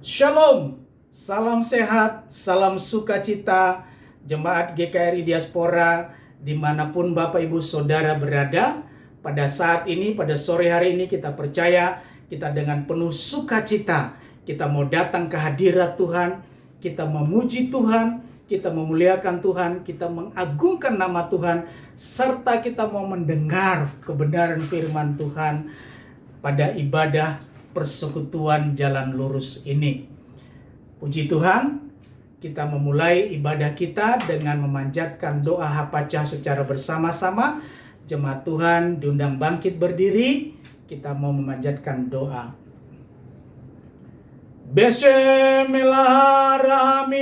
Shalom, salam sehat, salam sukacita, Jemaat GKRI Diaspora, dimanapun Bapak Ibu Saudara berada. Pada saat ini, pada sore hari ini kita percaya, kita dengan penuh sukacita, kita mau datang ke hadirat Tuhan, kita memuji Tuhan, kita memuliakan Tuhan, kita mengagungkan nama Tuhan, serta kita mau mendengar kebenaran firman Tuhan pada ibadah persekutuan jalan lurus ini. Puji Tuhan, kita memulai ibadah kita dengan memanjatkan doa hapacah secara bersama-sama. Jemaat Tuhan diundang bangkit berdiri, kita mau memanjatkan doa. Beshem Elohim,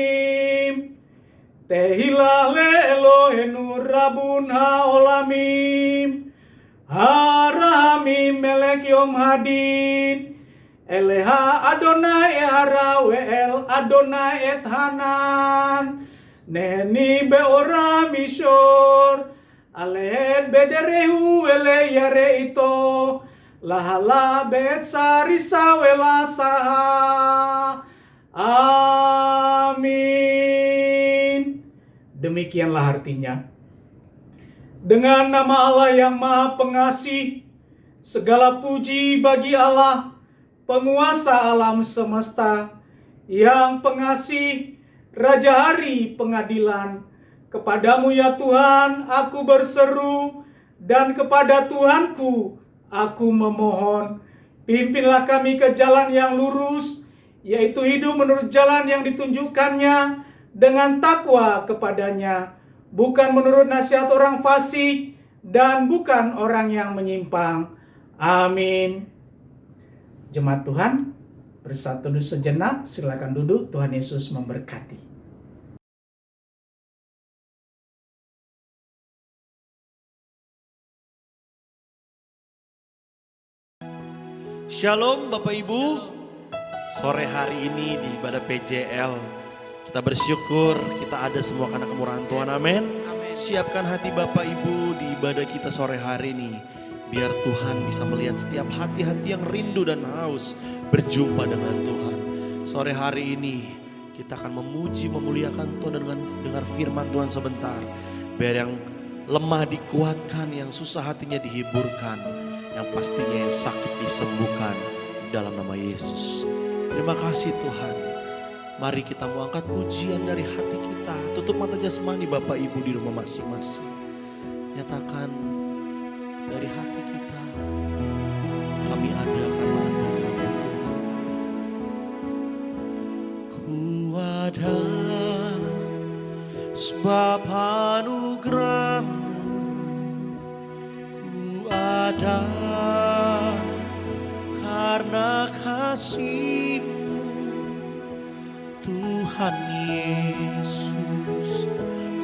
Tehillah Elohenu Rabbun Haolamim, Harahamim Melek Yom Hadid, Eleha Adonai Ehara We'el Adonai Et Hanan, Neni Beora Mishor, Alehet Bederehu Ele Yare Ito, Lahala Bet Sarisa Wela Saha. Amin. Demikianlah artinya. Dengan nama Allah yang Maha Pengasih, segala puji bagi Allah, penguasa alam semesta, yang pengasih, Raja Hari Pengadilan. Kepadamu ya Tuhan, aku berseru, dan kepada Tuhanku, aku memohon. Pimpinlah kami ke jalan yang lurus, yaitu hidup menurut jalan yang ditunjukkannya, dengan takwa kepadanya, bukan menurut nasihat orang fasik, dan bukan orang yang menyimpang. Amin. Jemaat Tuhan, bersatu dulu sejenak, silakan duduk, Tuhan Yesus memberkati. Shalom Bapak Ibu, sore hari ini di ibadah PJL, kita bersyukur kita ada semua karena kemurahan Tuhan, amin. Siapkan hati Bapak Ibu di ibadah kita sore hari ini, biar Tuhan bisa melihat setiap hati-hati yang rindu dan haus berjumpa dengan Tuhan. Sore hari ini kita akan memuji, memuliakan Tuhan dengan dengar firman Tuhan sebentar. Biar yang lemah dikuatkan, yang susah hatinya dihiburkan, yang pastinya yang sakit disembuhkan dalam nama Yesus. Terima kasih Tuhan. Mari kita mau angkat pujian dari hati kita. Tutup mata jasmani Bapak Ibu di rumah masing-masing. Nyatakan dari hati kita, kami ada karena anugerah-Mu Tuhan. Ku ada sebab anugerah-Mu, ku ada karena kasih-Mu, Tuhan Yesus.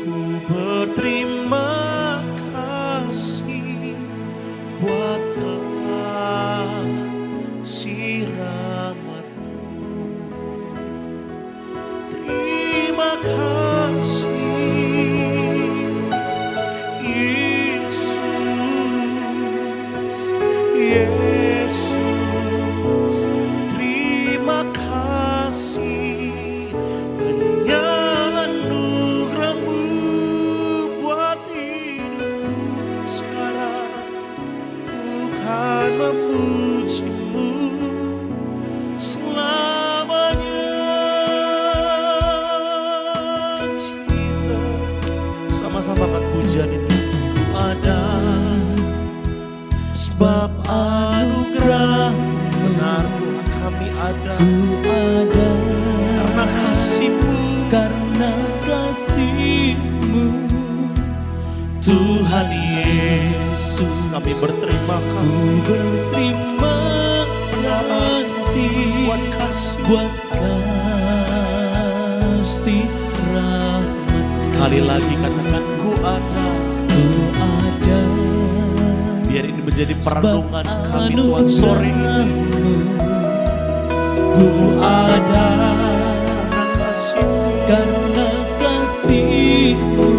Ku berterima kasih buat kasih rahmat-Mu. Terima kasih Yesus, Yesus. Terima kasih, hanya anugerah-Mu buat hidupku sekarang. Ku kan memuji-Mu selamanya, Jesus. Sama-sama kan pujian ini. Ku ada sebab anugerah-Mu, benar Tuhan, kami ada. Ku ada Karena kasih-Mu, karena kasih-Mu, Tuhan Yesus. Kami berterima ku kasih berterima kasih buat kasih. buat kasih rahmat. Sekali lagi katakan ku ada. Ku ada Biar ini menjadi perenungan sebab kami Tuhan sore ini. anugerah-Mu. Ku ada Karena kasih-Mu, karena kasih-Mu,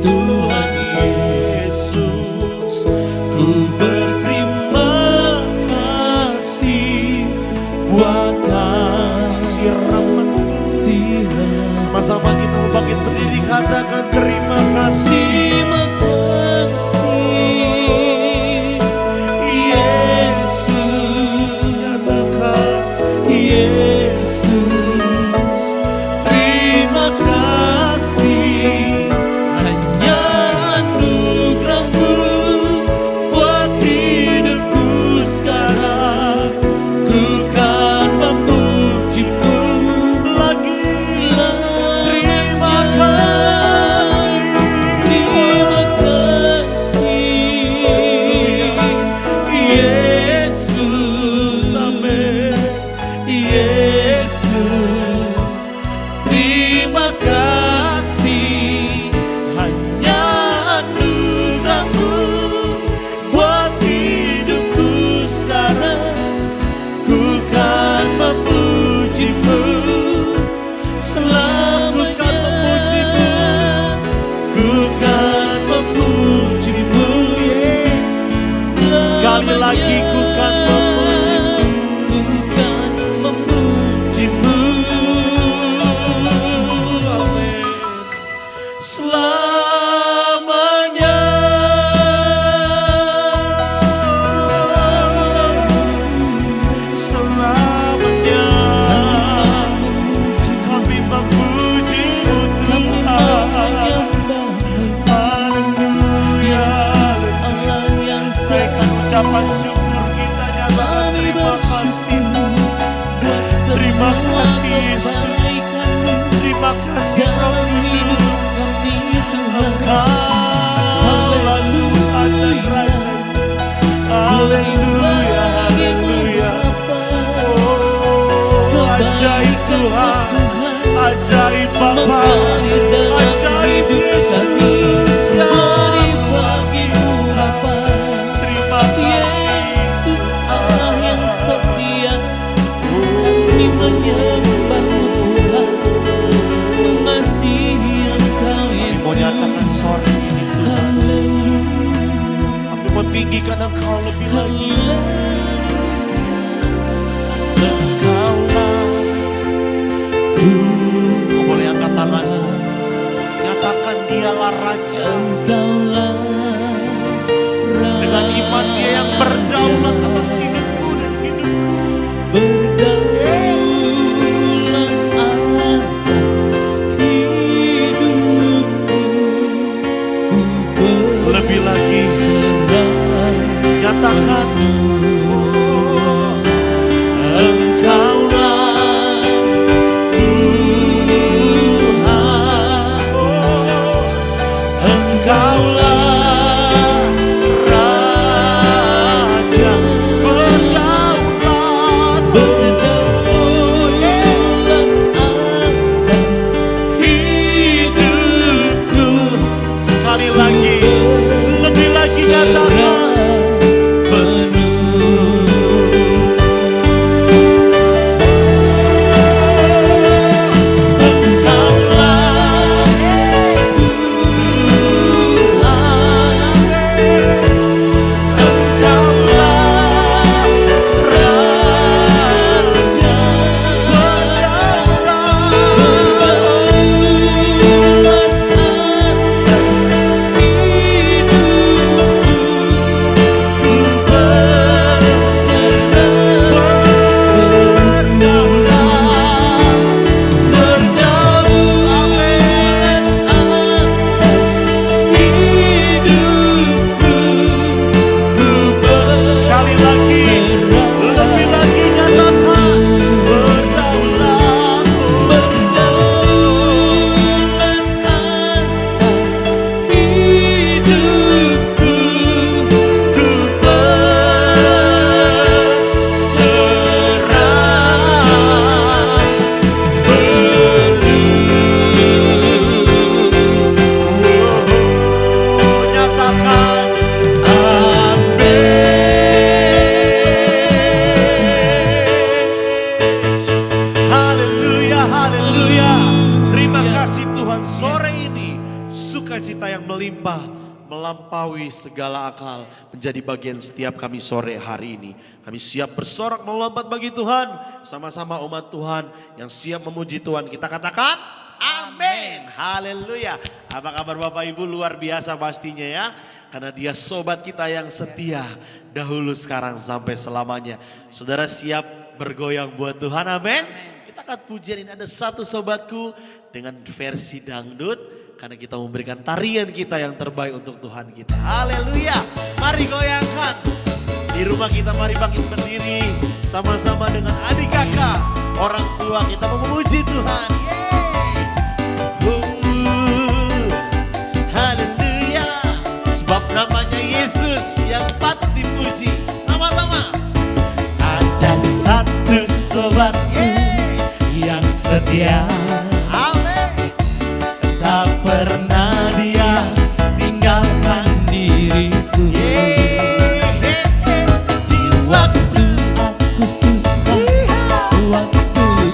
Tuhan Yesus. Ku berterima kasih buat Sama-sama kita mau bangkit berdiri, katakan terima kasih. Terima kasih Yesus, Nyatakan Yesus, terima kasih. Hanya anugerah-Mu buat hidupku sekarang. Ku kan memuji-Mu lagi. selamanya. Terima kasih Yesus, Yesus, terima kasih. Hanya anugerah-Mu buat hidupku sekarang. Ku kan memuji-Mu selamanya. Ku kan memuji-Mu Sekali lagi ku kan memuji-Mu. Ku kan memuji-Mu. Amin. Selamanya. Selamanya kami memuji-Mu Tuhan. Haleluya. Naikkan ucapan syukur kita, nyatakan terima kasih. Terima kasih Yesus. Terima kasih Roh Kudus. Engkau lalu ada Raja. Haleluya, haleluya. Oh, ajaib Tuhan, ajaib Bapa, ajaib Yesus. Ya, terima kasih. Yesus Allah yang setia, kami menyembah-Mu Tuhan, mengasihi Engkau Yesus. Mau nyatakan sore ini Tuhan, Haleluya, kami mau tinggikan Engkau lebih lagi. Engkaulah Tuhan. Kau boleh angkat tanganmu, nyatakan Dialah Raja. Engkaulah Dengan iman Dia yang berdaulat atas hidupmu dan hidupku. berdaulat atas hidupku. Ku Lebih lagi berserah nyatakan Engkaulah Tuhan, Engkaulah Raja berdaulat. berdaulat atas hidupku. Sekali lagi, lebih lagi nyatakan sukacita yang melimpah, melampaui segala akal, menjadi bagian setiap kami sore hari ini. Kami siap bersorak melompat bagi Tuhan, sama-sama umat Tuhan yang siap memuji Tuhan. Kita katakan, Amin. Haleluya. Apa kabar Bapak Ibu? Luar biasa pastinya ya. Karena dia sobat kita yang setia. Dahulu, sekarang, sampai selamanya. Saudara siap bergoyang buat Tuhan, amin. Kita akan pujian ini, ada satu sobatku dengan versi dangdut. Karena kita memberikan tarian kita yang terbaik untuk Tuhan kita. Haleluya. Mari goyangkan. Di rumah kita mari bangkit berdiri. Sama-sama dengan adik kakak. Orang tua kita memuji Tuhan. Haleluya. Sebab namanya Yesus yang patut dipuji. Sama-sama. Ada satu sobatku yang setia, tak pernah dia tinggalkan diriku. Di waktu aku susah, waktu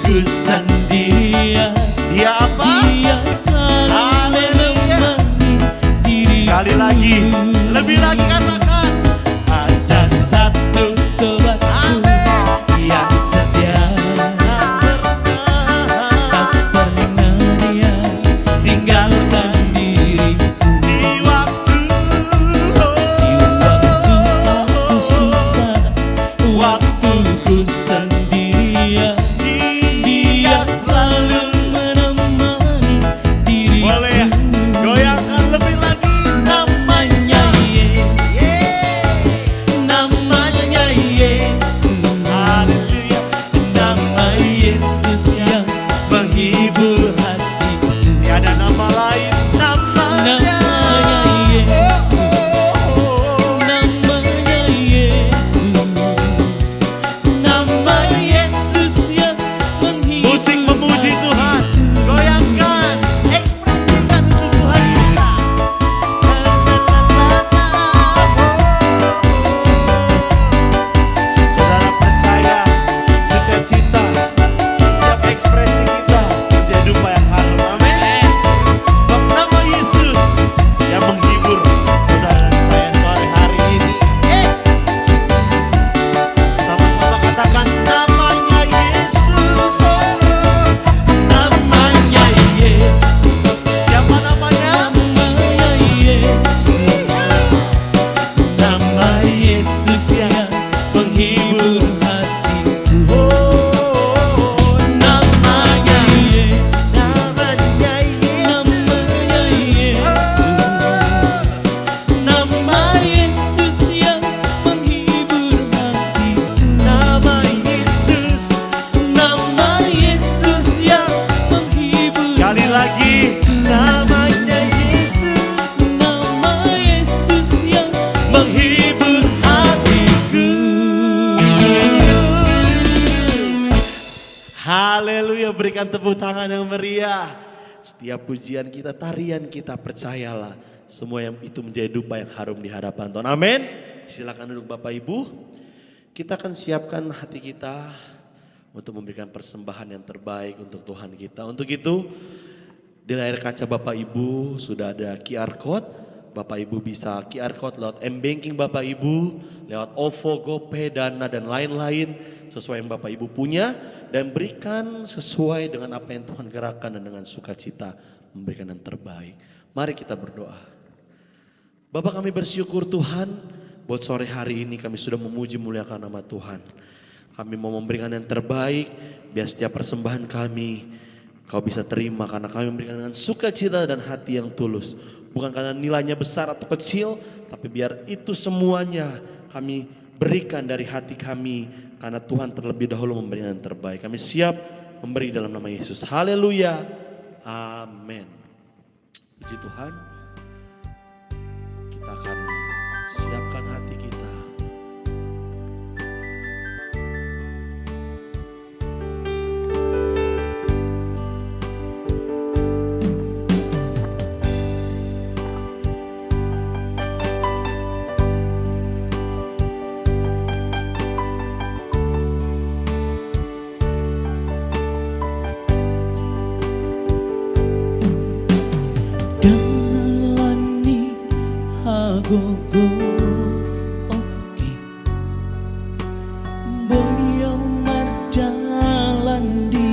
ku sendirian, Dia apa? dia selalu menemani diriku. Sekali lagi, lebih lagi katakan. Ada satu sobatku yang setia, tak pernah dia tinggalkan diriku. Di waktu Di waktu aku susah, waktu ku sendirian, dia selalu menemani diriku. boleh goyangkan lebih lagi. Namanya Yesus, namanya Yesus, Haleluya. nama Yesus yang menghibur hatiku. Tiada nama lain, namanya Namanya Yesus, namanya Yesus, nama Yesus yang menghibur musik memuji Tuhan. Goyangkan, ekspresikan untuk Tuhan kita. Saudara percaya, sukacita, setiap ekspresi kita menjadi upaya yang harum. Amin. Sebab nama Yesus yang menghibur saudara dan saya sore hari ini. Sama-sama katakan namanya Yesus. namanya Yesus, Siapa namanya? namanya Yesus, nama Yesus yang menghibur hatiku. Namanya Yesus, Namanya namanya Yesus, nama Yesus yang menghibur hatiku. Nama Yesus. Nama Yesus yang menghibur. Sekali lagi, namanya Yesus. Nama Yesus yang menghibur hatiku. Haleluya, berikan tepuk tangan yang meriah. Setiap pujian kita, tarian kita, percayalah semua yang itu menjadi dupa yang harum di hadapan Tuhan. Amin. Silakan duduk Bapak Ibu. Kita akan siapkan hati kita untuk memberikan persembahan yang terbaik untuk Tuhan kita. Untuk itu, di layar kaca Bapak Ibu sudah ada QR Code. Bapak Ibu bisa QR Code lewat M-Banking Bapak Ibu, lewat OVO, GoPay, Dana, dan lain-lain. Sesuai yang Bapak Ibu punya. Dan berikan sesuai dengan apa yang Tuhan gerakkan dan dengan sukacita memberikan yang terbaik. Mari kita berdoa. Bapak, kami bersyukur Tuhan buat sore hari ini kami sudah memuji muliakan nama Tuhan. Kami mau memberikan yang terbaik biar setiap persembahan kami Kau bisa terima karena kami memberikan dengan sukacita dan hati yang tulus. Bukan karena nilainya besar atau kecil, tapi biar itu semuanya kami berikan dari hati kami. Karena Tuhan terlebih dahulu memberikan yang terbaik. Kami siap memberi dalam nama Yesus. Haleluya. Amin. Puji Tuhan. Kita akan siapkan hati kita. Dalani hagogo oke boyo marjalan di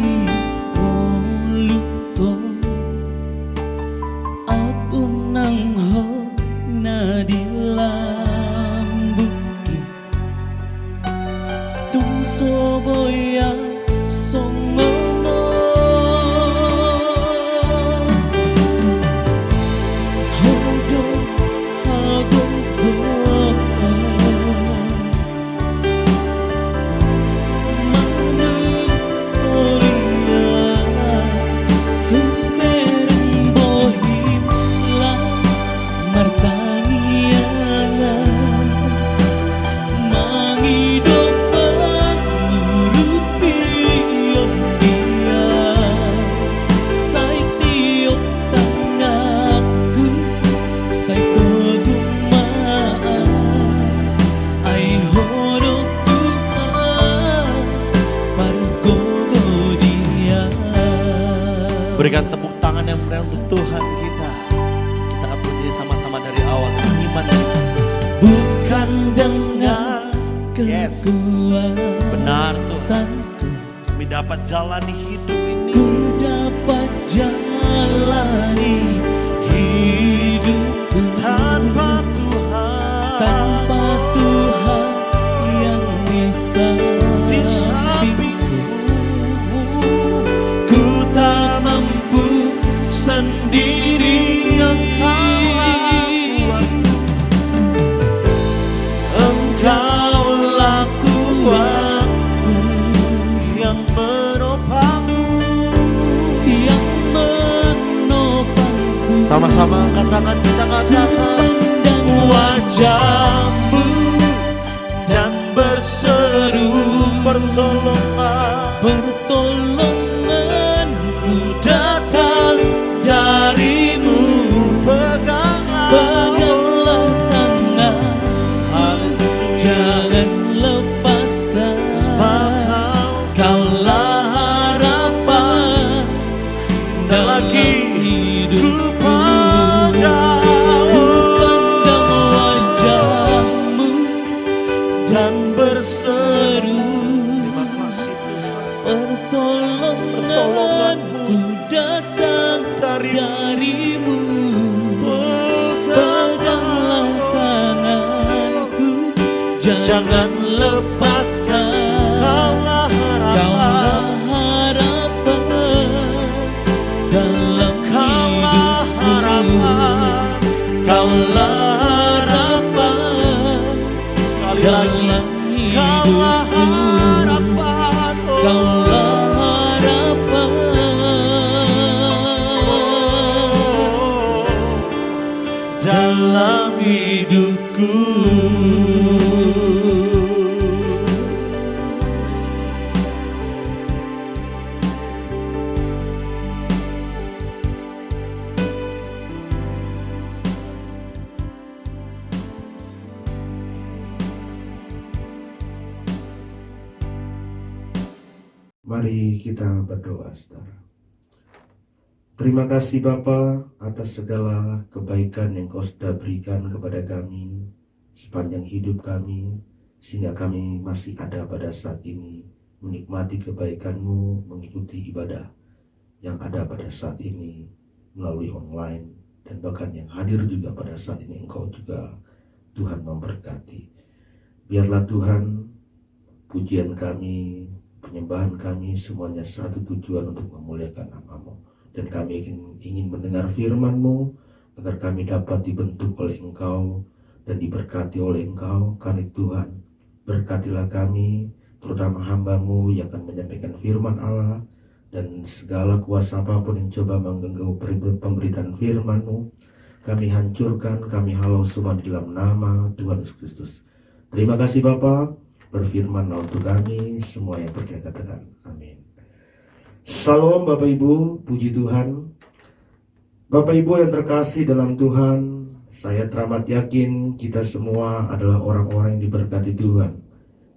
woluko Berikan tepuk tangan yang meriah untuk Tuhan kita. Kita akan berdiri sama-sama dari awal dengan iman. Bukan dengan Yes. kekuatan Benar Tuhan, kami dapat jalani hidup ini. ku dapat jalani hidupku Tanpa Tuhan, tanpa Tuhan yang bisa di sampingku, ku tak mampu sendiri. Engkaulah kuatku, yang menopangku. yang menopangku. Sama-sama katakan, kita katakan. Pandang wajahmu Dan berseru pertolongan. pertolonganku datang darimu. Peganglah tangan, jangan lepaskan. Kaulah harapan dalam hidupku. Ku pandang wajahmu dan berseru Terima kasih Tuhan. pertolonganku datang darimu. Peganglah tanganku, jangan lepaskan. Kaulah Kaulah harapan, harapan dalam kaulah hidupku. harapan. Kaulah harapan Sekali lagi, dalam kaulah hidupku. harapan. Kaulah harapan dalam hidupku. Mari kita berdoa, saudara. Terima kasih Bapa atas segala kebaikan yang Kau sudah berikan kepada kami sepanjang hidup kami, sehingga kami masih ada pada saat ini menikmati kebaikan-Mu, mengikuti ibadah yang ada pada saat ini melalui online, dan bahkan yang hadir juga pada saat ini. Engkau juga Tuhan memberkati. Biarlah Tuhan pujian kami, penyembahan kami semuanya satu tujuan untuk memuliakan nama-Mu. Dan kami ingin mendengar firman-Mu agar kami dapat dibentuk oleh Engkau dan diberkati oleh Engkau. Karena Tuhan, berkatilah kami, terutama hamba-Mu yang akan menyampaikan firman Allah, dan segala kuasa apapun yang coba mengganggu pemberitaan firman-Mu, kami hancurkan, kami halau semua di dalam nama Tuhan Yesus Kristus. Terima kasih Bapa. Berfirmanlah untuk kami, semua yang percaya katakan amin. Salam Bapak Ibu, puji Tuhan. Bapak Ibu yang terkasih dalam Tuhan, saya teramat yakin kita semua adalah orang-orang yang diberkati Tuhan.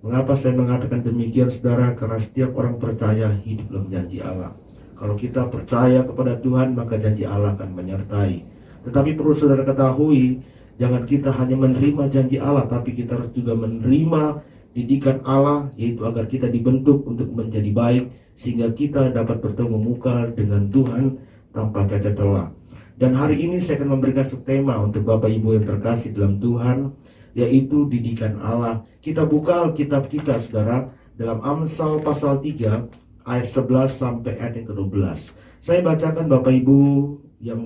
Mengapa saya mengatakan demikian saudara? Karena setiap orang percaya hidup dalam janji Allah. Kalau kita percaya kepada Tuhan, maka janji Allah akan menyertai. Tetapi perlu saudara ketahui, jangan kita hanya menerima janji Allah, tapi kita harus juga menerima didikan Allah, yaitu agar kita dibentuk untuk menjadi baik, sehingga kita dapat bertemu muka dengan Tuhan tanpa cacat celah. Dan hari ini saya akan memberikan tema untuk Bapak Ibu yang terkasih dalam Tuhan, yaitu didikan Allah. Kita buka Alkitab kita saudara dalam Amsal pasal 3 ayat 11 sampai ayat yang ke-12. Saya bacakan Bapak Ibu yang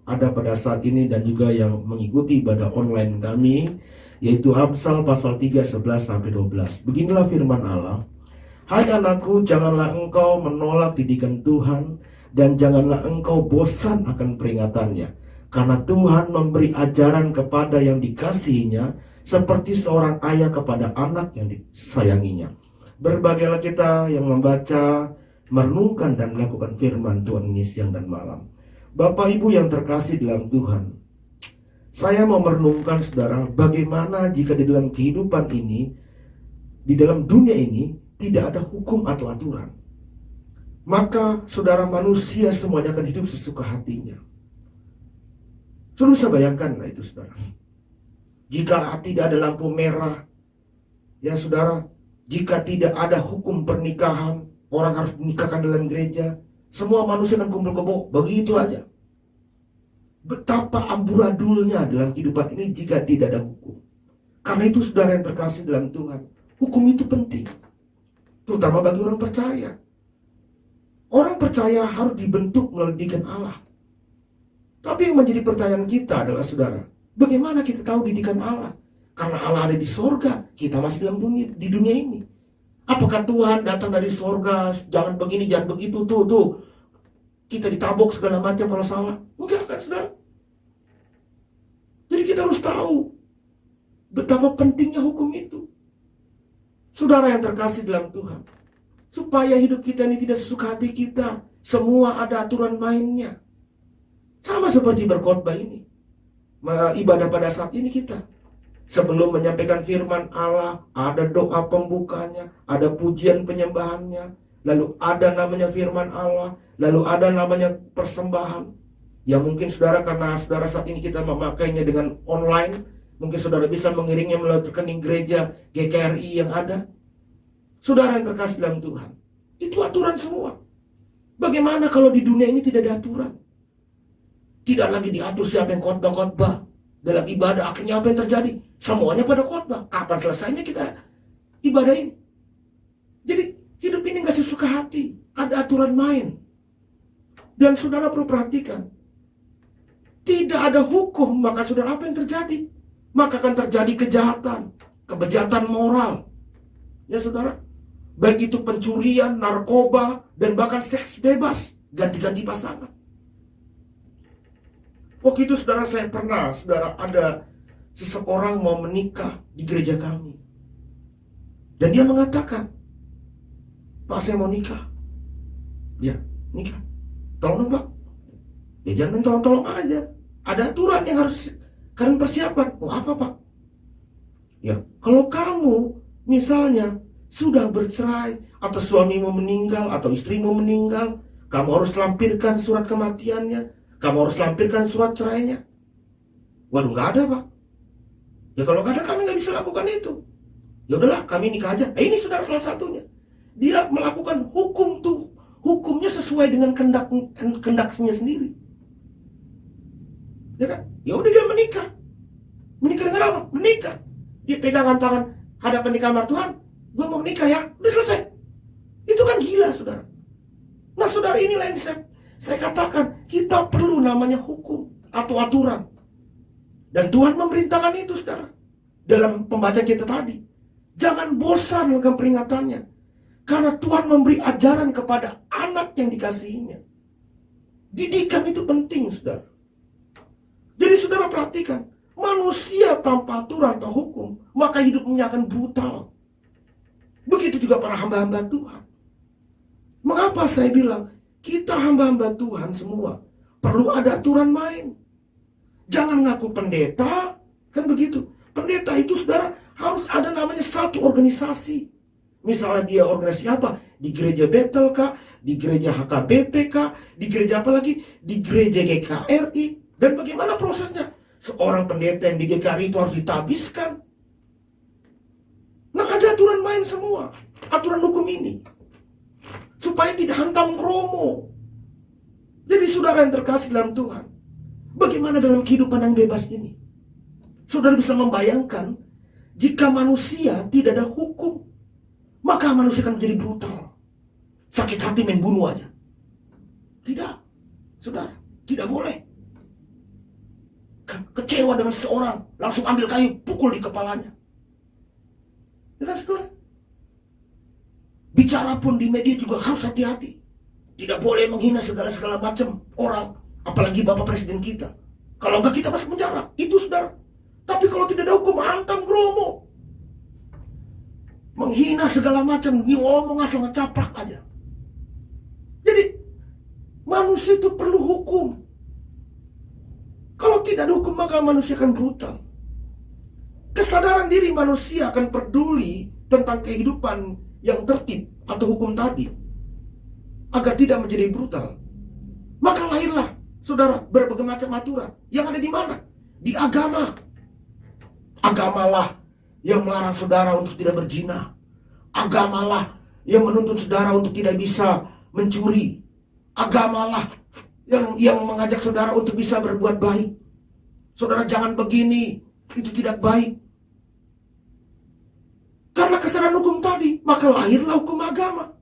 ada pada saat ini dan juga yang mengikuti ibadah online kami, yaitu Amsal pasal 3 11 sampai 12. Beginilah firman Allah. Hai anakku, janganlah engkau menolak didikan Tuhan, dan janganlah engkau bosan akan peringatannya. Karena Tuhan memberi ajaran kepada yang dikasihinya, seperti seorang ayah kepada anak yang disayanginya. Berbagailah kita yang membaca, merenungkan dan melakukan firman Tuhan ini siang dan malam. Bapak Ibu yang terkasih dalam Tuhan, saya mau merenungkan saudara, bagaimana jika di dalam kehidupan ini, di dalam dunia ini, tidak ada hukum atau aturan. maka saudara, manusia semuanya akan hidup sesuka hatinya. Saudara bisa bayangkanlah itu, saudara. Jika tidak ada lampu merah, ya saudara, jika tidak ada hukum pernikahan, orang harus dinikahkan dalam gereja, semua manusia akan kumpul kebo, begitu aja. Betapa amburadulnya dalam kehidupan ini jika tidak ada hukum. Karena itu saudara yang terkasih dalam Tuhan, hukum itu penting, terutama bagi orang percaya. Orang percaya harus dibentuk melalui didikan Allah. Tapi yang menjadi pertanyaan kita adalah, saudara, bagaimana kita tahu didikan Allah? Karena Allah ada di sorga, kita masih dalam di dunia ini. Apakah Tuhan datang dari sorga, jangan begini, jangan begitu, tuh. Kita ditabok segala macam kalau salah? Enggak kan, saudara? Jadi kita harus tahu betapa pentingnya hukum itu. Saudara yang terkasih dalam Tuhan, supaya hidup kita ini tidak sesuka hati kita, semua ada aturan mainnya. Sama seperti berkhotbah ini, ibadah pada saat ini kita, sebelum menyampaikan firman Allah, ada doa pembukanya, ada pujian penyembahannya, lalu ada namanya firman Allah, lalu ada namanya persembahan. Ya mungkin saudara, karena saudara saat ini kita memakainya dengan online, mungkin saudara bisa mengiringnya melalui rekening gereja GKRI yang ada. Saudara yang terkasih dalam Tuhan, itu aturan semua. Bagaimana kalau di dunia ini tidak ada aturan? Tidak lagi diatur siapa yang khotbah dalam ibadah. Akhirnya apa yang terjadi? Semuanya pada khotbah. Kapan selesainya kita ibadah ini? Jadi hidup ini gak sesuka hati, ada aturan main. Dan saudara perlu perhatikan, tidak ada hukum, maka saudara apa yang terjadi? Maka akan terjadi kejahatan, kebejatan moral. Ya saudara, baik itu pencurian, narkoba, dan bahkan seks bebas, ganti-ganti pasangan. Waktu itu saudara, saudara, ada seseorang mau menikah di gereja kami. Dan dia mengatakan, Pak, saya mau nikah. Ya, nikah. Tolong dong, Pak. Ya jangan tolong-tolong aja. Ada aturan yang harus kalian persiapkan. Oh, apa, Pak? Ya, kalau kamu misalnya sudah bercerai, atau suamimu meninggal, atau istrimu meninggal, kamu harus lampirkan surat kematiannya, kamu harus lampirkan surat cerainya. Waduh, nggak ada, Pak. Ya kalau nggak ada, kami nggak bisa lakukan itu. Ya udahlah, kami nikah aja. Ini saudara salah satunya. Dia melakukan hukum tuh, hukumnya sesuai dengan kendaknya sendiri. Ya kan? Ya udah dia menikah. Menikah dengan apa? Menikah. Dia pegangan tangan hadapan di kamar, Tuhan, gue mau menikah ya. Udah selesai. Itu kan gila, saudara. Nah, saudara, inilah yang saya katakan, kita perlu namanya hukum atau aturan. Dan Tuhan memerintahkan itu, saudara. Dalam pembacaan kita tadi, jangan bosan dengan peringatannya. Karena Tuhan memberi ajaran kepada anak yang dikasihinya. Didikan itu penting, saudara. Jadi saudara perhatikan, manusia tanpa aturan atau hukum, maka hidupnya akan brutal. Begitu juga para hamba-hamba Tuhan. Mengapa saya bilang, kita hamba-hamba Tuhan semua perlu ada aturan main. Jangan ngaku pendeta, kan begitu. Pendeta itu saudara harus ada namanya satu organisasi. Misalnya dia organisasi apa? Di gereja Betel kah? Di gereja HKBP kah? Di gereja apa lagi? Di gereja GKRI. Dan bagaimana prosesnya? Seorang pendeta yang di GKRI itu harus ditabiskan. Nah, ada aturan main semua. Aturan hukum ini. Supaya tidak hantam kromo. Jadi saudara yang terkasih dalam Tuhan, bagaimana dalam kehidupan yang bebas ini? Saudara bisa membayangkan, jika manusia tidak ada hukum, maka manusia akan menjadi brutal. Sakit hati main bunuh aja. Tidak, saudara, tidak boleh. Kecewa dengan seseorang, langsung ambil kayu, pukul di kepalanya. Ya kan, saudara? Bicara pun di media juga harus hati-hati. Tidak boleh menghina segala macam orang, apalagi Bapak Presiden kita. Kalau enggak kita masuk penjara, itu saudara. Tapi kalau tidak ada hukum, hantam kromo. Menghina segala macam, ngomong asal ngecaprak aja. Jadi manusia itu perlu hukum. Kalau tidak ada hukum, maka manusia akan brutal. Kesadaran diri manusia akan peduli tentang kehidupan yang tertib atau hukum tadi. agar tidak menjadi brutal. Maka lahirlah, saudara, berbagai macam aturan yang ada di mana? Di agama. Agamalah yang melarang saudara untuk tidak berzina. Agamalah yang menuntut saudara untuk tidak bisa mencuri. Agamalah yang mengajak saudara untuk bisa berbuat baik. Saudara, jangan begini, itu tidak baik. Karena kesadaran hukum tadi, maka lahirlah hukum agama.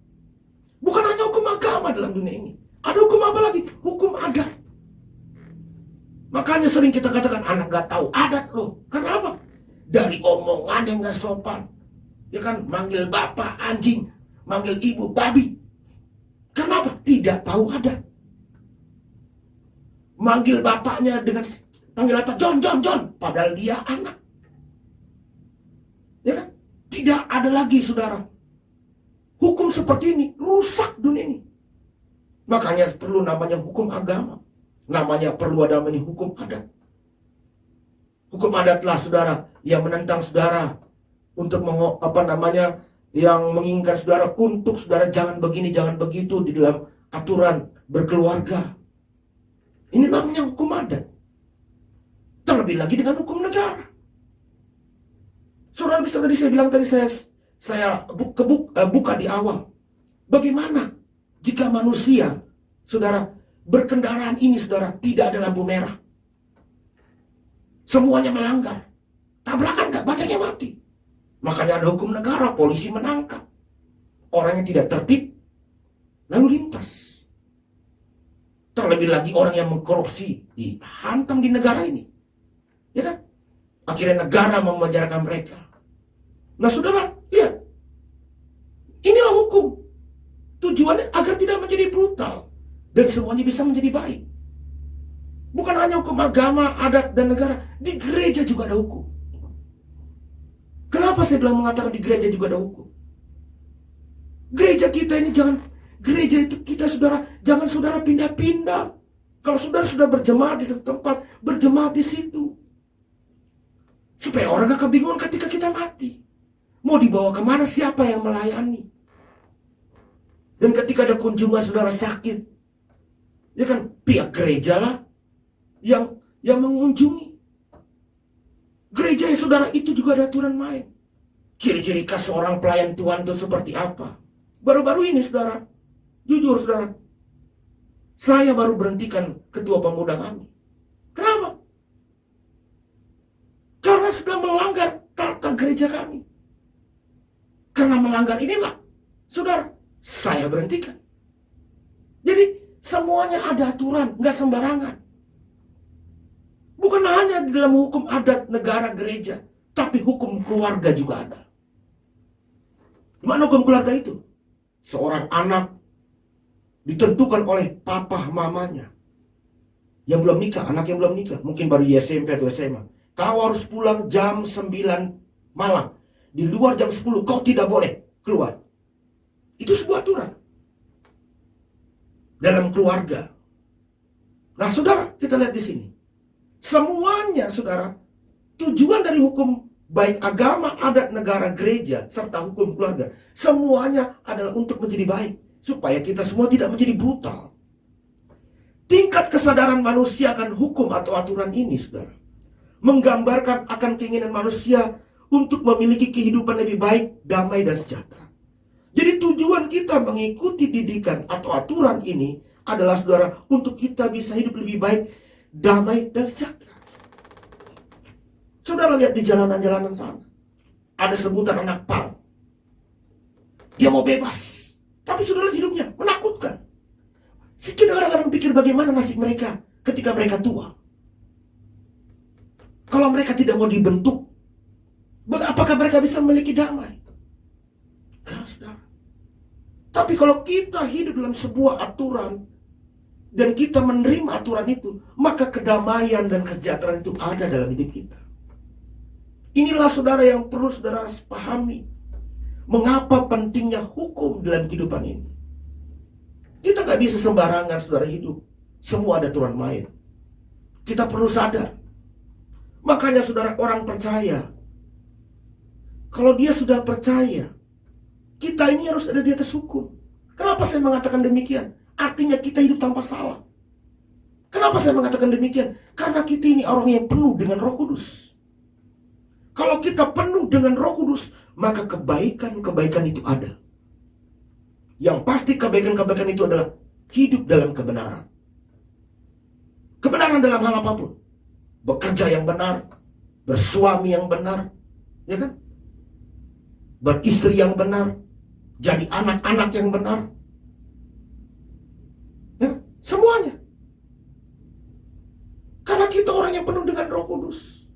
Bukan hanya hukum agama dalam dunia ini. Ada hukum apa lagi? Hukum adat. Makanya sering kita katakan, anak gak tahu adat loh. Kenapa? Dari omongan yang gak sopan. Ya kan, manggil bapak anjing, manggil ibu babi. Kenapa? Tidak tahu adat. Manggil bapaknya dengan panggil apa? John, John, John. Padahal dia anak. Ya kan? Tidak ada lagi, saudara. Hukum seperti ini rusak dunia ini. Makanya perlu namanya hukum agama. Namanya perlu ada namanya hukum adat. Hukum adatlah, saudara, yang menentang saudara untuk yang menginginkan saudara untuk saudara jangan begini, jangan begitu di dalam aturan berkeluarga. Ini namanya hukum adat. Terlebih lagi dengan hukum negara. Saudara, bisa tadi saya bilang, saya buka di awal. Bagaimana jika manusia, saudara, berkendaraan ini, saudara, tidak ada lampu merah? Semuanya melanggar. Tabrakan gak? Banyaknya mati. Makanya ada hukum negara, polisi menangkap orang yang tidak tertib lalu lintas. Terlebih lagi orang yang mengkorupsi dihantam di negara ini. Ya kan? Akhirnya negara memenjarakan mereka. Nah, saudara, lihat. Inilah hukum. Tujuannya agar tidak menjadi brutal dan semuanya bisa menjadi baik. Bukan hanya hukum agama, adat, dan negara. Di gereja juga ada hukum. Kenapa saya bilang mengatakan di gereja juga ada hukum? Gereja kita ini gereja itu kita, saudara, jangan saudara pindah-pindah. Kalau saudara sudah berjemaat di satu tempat, berjemaat di situ. Supaya orang gak kebingungan ketika kita mati. Mau dibawa kemana, siapa yang melayani? Dan ketika ada kunjungan saudara sakit, ya kan, pihak gereja lah yang mengunjungi. Gereja ya, saudara, itu juga ada aturan main. Ciri-ciri khas seorang pelayan Tuhan itu seperti apa? Baru-baru ini, saudara, jujur, saudara, saya baru berhentikan ketua pemuda kami. Kenapa? Karena sudah melanggar tata gereja kami. Karena melanggar inilah, saudara, saya berhentikan. Jadi semuanya ada aturan, nggak sembarangan. Bukan hanya di dalam hukum adat negara gereja, tapi hukum keluarga juga ada. Gimana hukum keluarga itu? Seorang anak ditentukan oleh papa mamanya yang belum nikah, anak yang belum nikah, mungkin baru di SMP atau SMA. Kau harus pulang jam 9 malam. Di luar jam 10 kau tidak boleh keluar. Itu sebuah aturan dalam keluarga. Nah, saudara, kita lihat di sini. Semuanya, saudara, tujuan dari hukum baik agama, adat, negara, gereja, serta hukum keluarga, semuanya adalah untuk menjadi baik, supaya kita semua tidak menjadi brutal. Tingkat kesadaran manusia akan hukum atau aturan ini, saudara, menggambarkan akan keinginan manusia untuk memiliki kehidupan lebih baik, damai, dan sejahtera. Jadi tujuan kita mengikuti didikan atau aturan ini adalah, saudara, untuk kita bisa hidup lebih baik, damai, dan sejahtera. Saudara lihat di jalanan-jalanan sana, ada sebutan anak pang. Dia mau bebas, tapi saudara hidupnya menakutkan. Kita kadang-kadang pikir bagaimana nasib mereka ketika mereka tua. Kalau mereka tidak mau dibentuk, apakah mereka bisa memiliki damai? Nah, saudara. Tapi kalau kita hidup dalam sebuah aturan dan kita menerima aturan itu, maka kedamaian dan kesejahteraan itu ada dalam hidup kita. Inilah, saudara, yang perlu saudara pahami. Mengapa pentingnya hukum dalam kehidupan ini? Kita gak bisa sembarangan, saudara, hidup. Semua ada aturan main. Kita perlu sadar. Makanya, saudara, orang percaya, kalau dia sudah percaya, kita ini harus ada di atas hukum. Kenapa saya mengatakan demikian? Artinya kita hidup tanpa salah. Kenapa saya mengatakan demikian? Karena kita ini orang yang penuh dengan Roh Kudus. Kalau kita penuh dengan Roh Kudus, maka kebaikan-kebaikan itu ada. Yang pasti kebaikan-kebaikan itu adalah hidup dalam kebenaran. Kebenaran dalam hal apapun. Bekerja yang benar, bersuami yang benar, ya kan? Beristri yang benar, jadi anak-anak yang benar. Ya, semuanya. Karena kita orang yang penuh dengan Roh Kudus.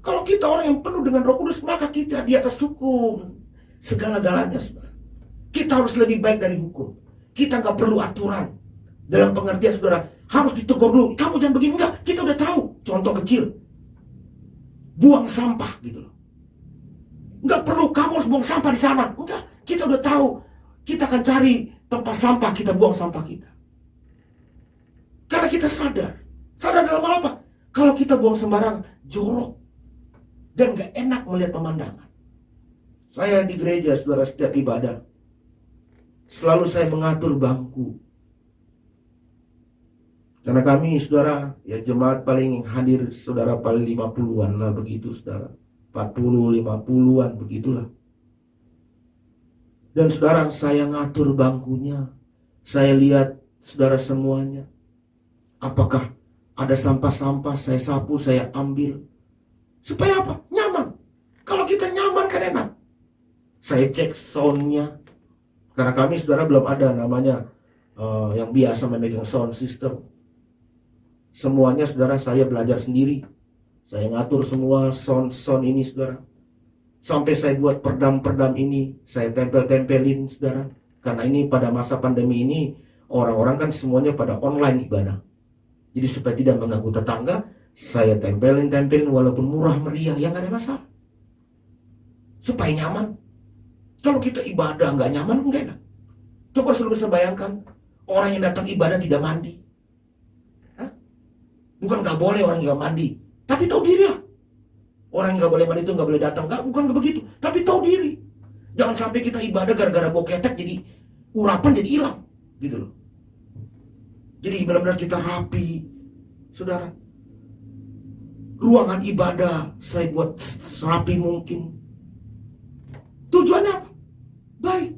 Kalau kita orang yang penuh dengan Roh Kudus, maka kita di atas hukum segala-galanya, saudara. Kita harus lebih baik dari hukum. Kita nggak perlu aturan. Dalam pengertian, saudara, harus ditegur dulu. Kamu jangan begini, enggak. Kita udah tahu. Contoh kecil. Buang sampah, gitu loh. Nggak perlu kamu harus buang sampah di sana. Enggak. Kita udah tahu. Kita akan cari tempat sampah, kita buang sampah kita. Karena kita sadar. Sadar dalam hal apa? Kalau kita buang sembarangan, jorok. Dan gak enak melihat pemandangan. Saya di gereja, saudara, setiap ibadah, selalu saya mengatur bangku. Karena kami, saudara, ya jemaat paling hadir, saudara, paling 50-an lah begitu, saudara. 40, 50-an begitulah. Dan saudara, saya ngatur bangkunya. Saya lihat, saudara, semuanya. Apakah ada sampah-sampah, saya sapu, saya ambil. Supaya apa? Nyaman. Kalau kita nyaman kan enak. Saya cek soundnya. Karena kami, saudara, belum ada namanya yang biasa memegang sound system. Semuanya, saudara, saya belajar sendiri. Saya ngatur semua sound ini, saudara. Sampai saya buat perdam-perdam ini, saya tempel-tempelin, saudara. Karena ini pada masa pandemi ini, orang-orang kan semuanya pada online ibadah. Jadi supaya tidak mengganggu tetangga, saya tempelin walaupun murah meriah, yang gak ada masalah. Supaya nyaman. Kalau kita ibadah nggak nyaman, enggak enak. Coba selalu bisa bayangkan, orang yang datang ibadah tidak mandi. Hah? Bukan nggak boleh orang yang nggak mandi, tapi tahu diri lah. Orang yang nggak boleh mandi itu nggak boleh datang, bukan nggak begitu, tapi tahu diri. Jangan sampai kita ibadah gara-gara bau ketek jadi urapan jadi hilang, gitu loh. Jadi benar-benar kita rapi, saudara. Ruangan ibadah saya buat serapi mungkin. Tujuannya apa? Baik.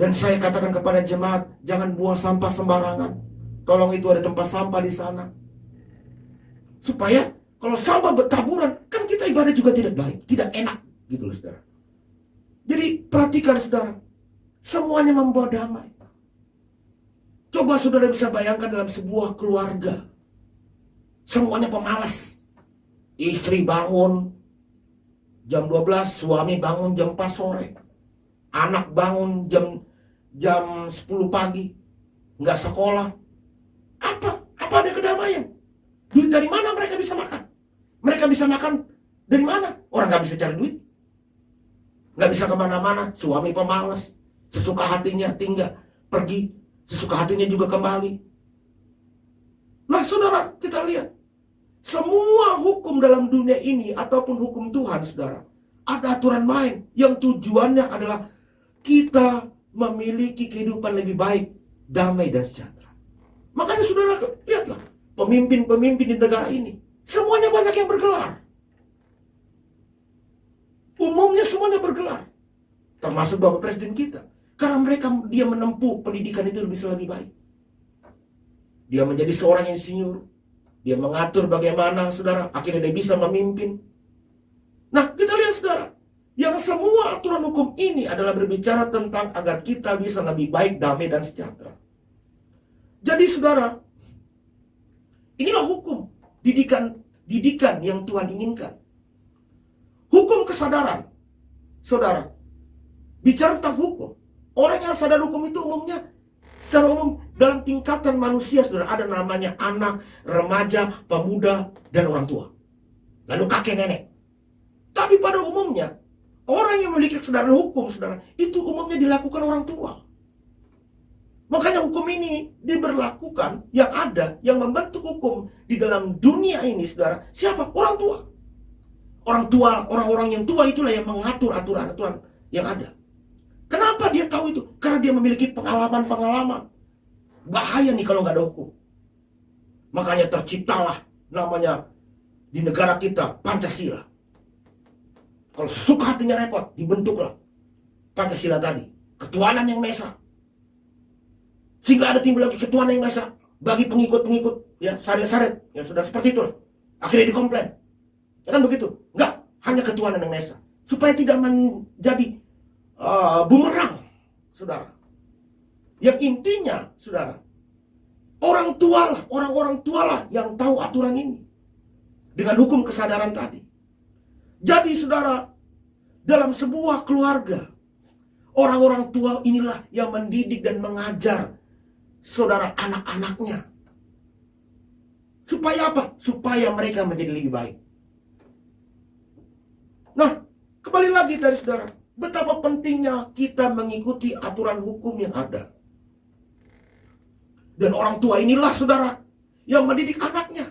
Dan saya katakan kepada jemaat, jangan buang sampah sembarangan. Tolong itu ada tempat sampah di sana. Supaya kalau sampah bertaburan, kan kita ibadah juga tidak baik, tidak enak, gitu loh, saudara. Jadi perhatikan, saudara, semuanya membawa damai. Coba saudara bisa bayangkan dalam sebuah keluarga, semuanya pemalas. Istri bangun jam 12, suami bangun jam 4 sore. Anak bangun jam 10 pagi. Nggak sekolah. Apa ada kedamaian? Duit dari mana mereka bisa makan? Mereka bisa makan dari mana? Orang nggak bisa cari duit. Nggak bisa kemana-mana. Suami pemalas. Sesuka hatinya tinggal pergi. Sesuka hatinya juga kembali. Nah, saudara, kita lihat. Semua hukum dalam dunia ini ataupun hukum Tuhan, saudara, ada aturan main yang tujuannya adalah kita memiliki kehidupan lebih baik, damai dan sejahtera. Makanya saudara, lihatlah, pemimpin-pemimpin di negara ini, semuanya banyak yang bergelar. Umumnya semuanya bergelar. Termasuk Bapak Presiden kita. Karena dia menempuh pendidikan itu bisa lebih baik. Dia menjadi seorang insinyur. Dia mengatur bagaimana, saudara, akhirnya dia bisa memimpin. Nah, kita lihat, saudara, yang semua aturan hukum ini adalah berbicara tentang agar kita bisa lebih baik, damai, dan sejahtera. Jadi, saudara, inilah hukum, didikan yang Tuhan inginkan. Hukum kesadaran, saudara, bicara tentang hukum. Orang yang sadar hukum itu umumnya secara umum dalam tingkatan manusia, saudara, ada namanya anak, remaja, pemuda, dan orang tua. Lalu kakek nenek. Tapi pada umumnya, orang yang memiliki kesadaran hukum, saudara, itu umumnya dilakukan orang tua. Makanya hukum ini diberlakukan, yang ada, yang membentuk hukum di dalam dunia ini, saudara, siapa? Orang tua. Orang tua, orang-orang yang tua itulah yang mengatur aturan-aturan yang ada. Kenapa dia tahu itu? Karena dia memiliki pengalaman-pengalaman. Bahaya nih kalau nggak ada hukum. Makanya terciptalah namanya di negara kita Pancasila. Kalau sesuka hatinya repot, dibentuklah Pancasila tadi. Ketuhanan yang Maha Esa. Sehingga ada timbul lagi ketuhanan yang Maha Esa bagi pengikut-pengikut, ya, syariat-syariat, ya sudah seperti itulah. Akhirnya dikomplain. Ya kan begitu? Enggak, hanya ketuhanan yang Maha Esa. Supaya tidak menjadi bumerang, saudara. Yang intinya, saudara, orang-orang tualah yang tahu aturan ini. Dengan hukum kesadaran tadi. Jadi saudara, dalam sebuah keluarga, orang-orang tua inilah yang mendidik dan mengajar saudara anak-anaknya. Supaya apa? Supaya mereka menjadi lebih baik. Nah, kembali lagi dari saudara, betapa pentingnya kita mengikuti aturan hukum yang ada. Dan orang tua inilah saudara yang mendidik anaknya.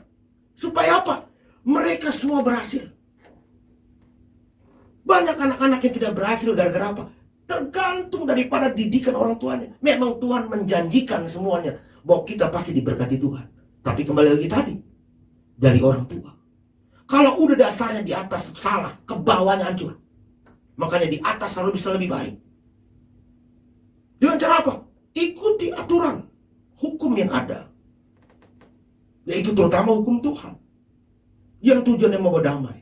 Supaya apa? Mereka semua berhasil. Banyak anak-anak yang tidak berhasil gara-gara apa? Tergantung daripada didikan orang tuanya. Memang Tuhan menjanjikan semuanya bahwa kita pasti diberkati Tuhan. Tapi kembali lagi tadi, dari orang tua. Kalau udah dasarnya di atas salah, ke bawahnya hancur. Makanya di atas harus bisa lebih baik. Dengan cara apa? Ikuti aturan hukum yang ada. Yaitu terutama hukum Tuhan. Yang tujuannya mau berdamai.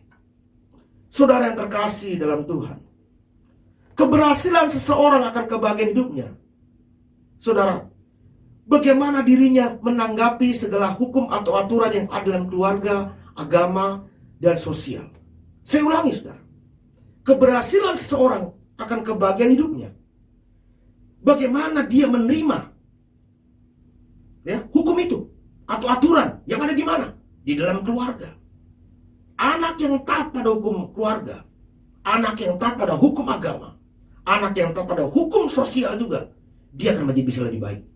Saudara yang terkasih dalam Tuhan. Keberhasilan seseorang akan kebahagiaan hidupnya. Saudara, bagaimana dirinya menanggapi segala hukum atau aturan yang ada dalam keluarga, agama, dan sosial. Saya ulangi, saudara. Keberhasilan seseorang akan kebahagiaan hidupnya. Bagaimana dia menerima, ya, hukum itu atau aturan yang ada di mana? Di dalam keluarga. Anak yang taat pada hukum keluarga, anak yang taat pada hukum agama, anak yang taat pada hukum sosial juga, dia akan menjadi bisa lebih baik.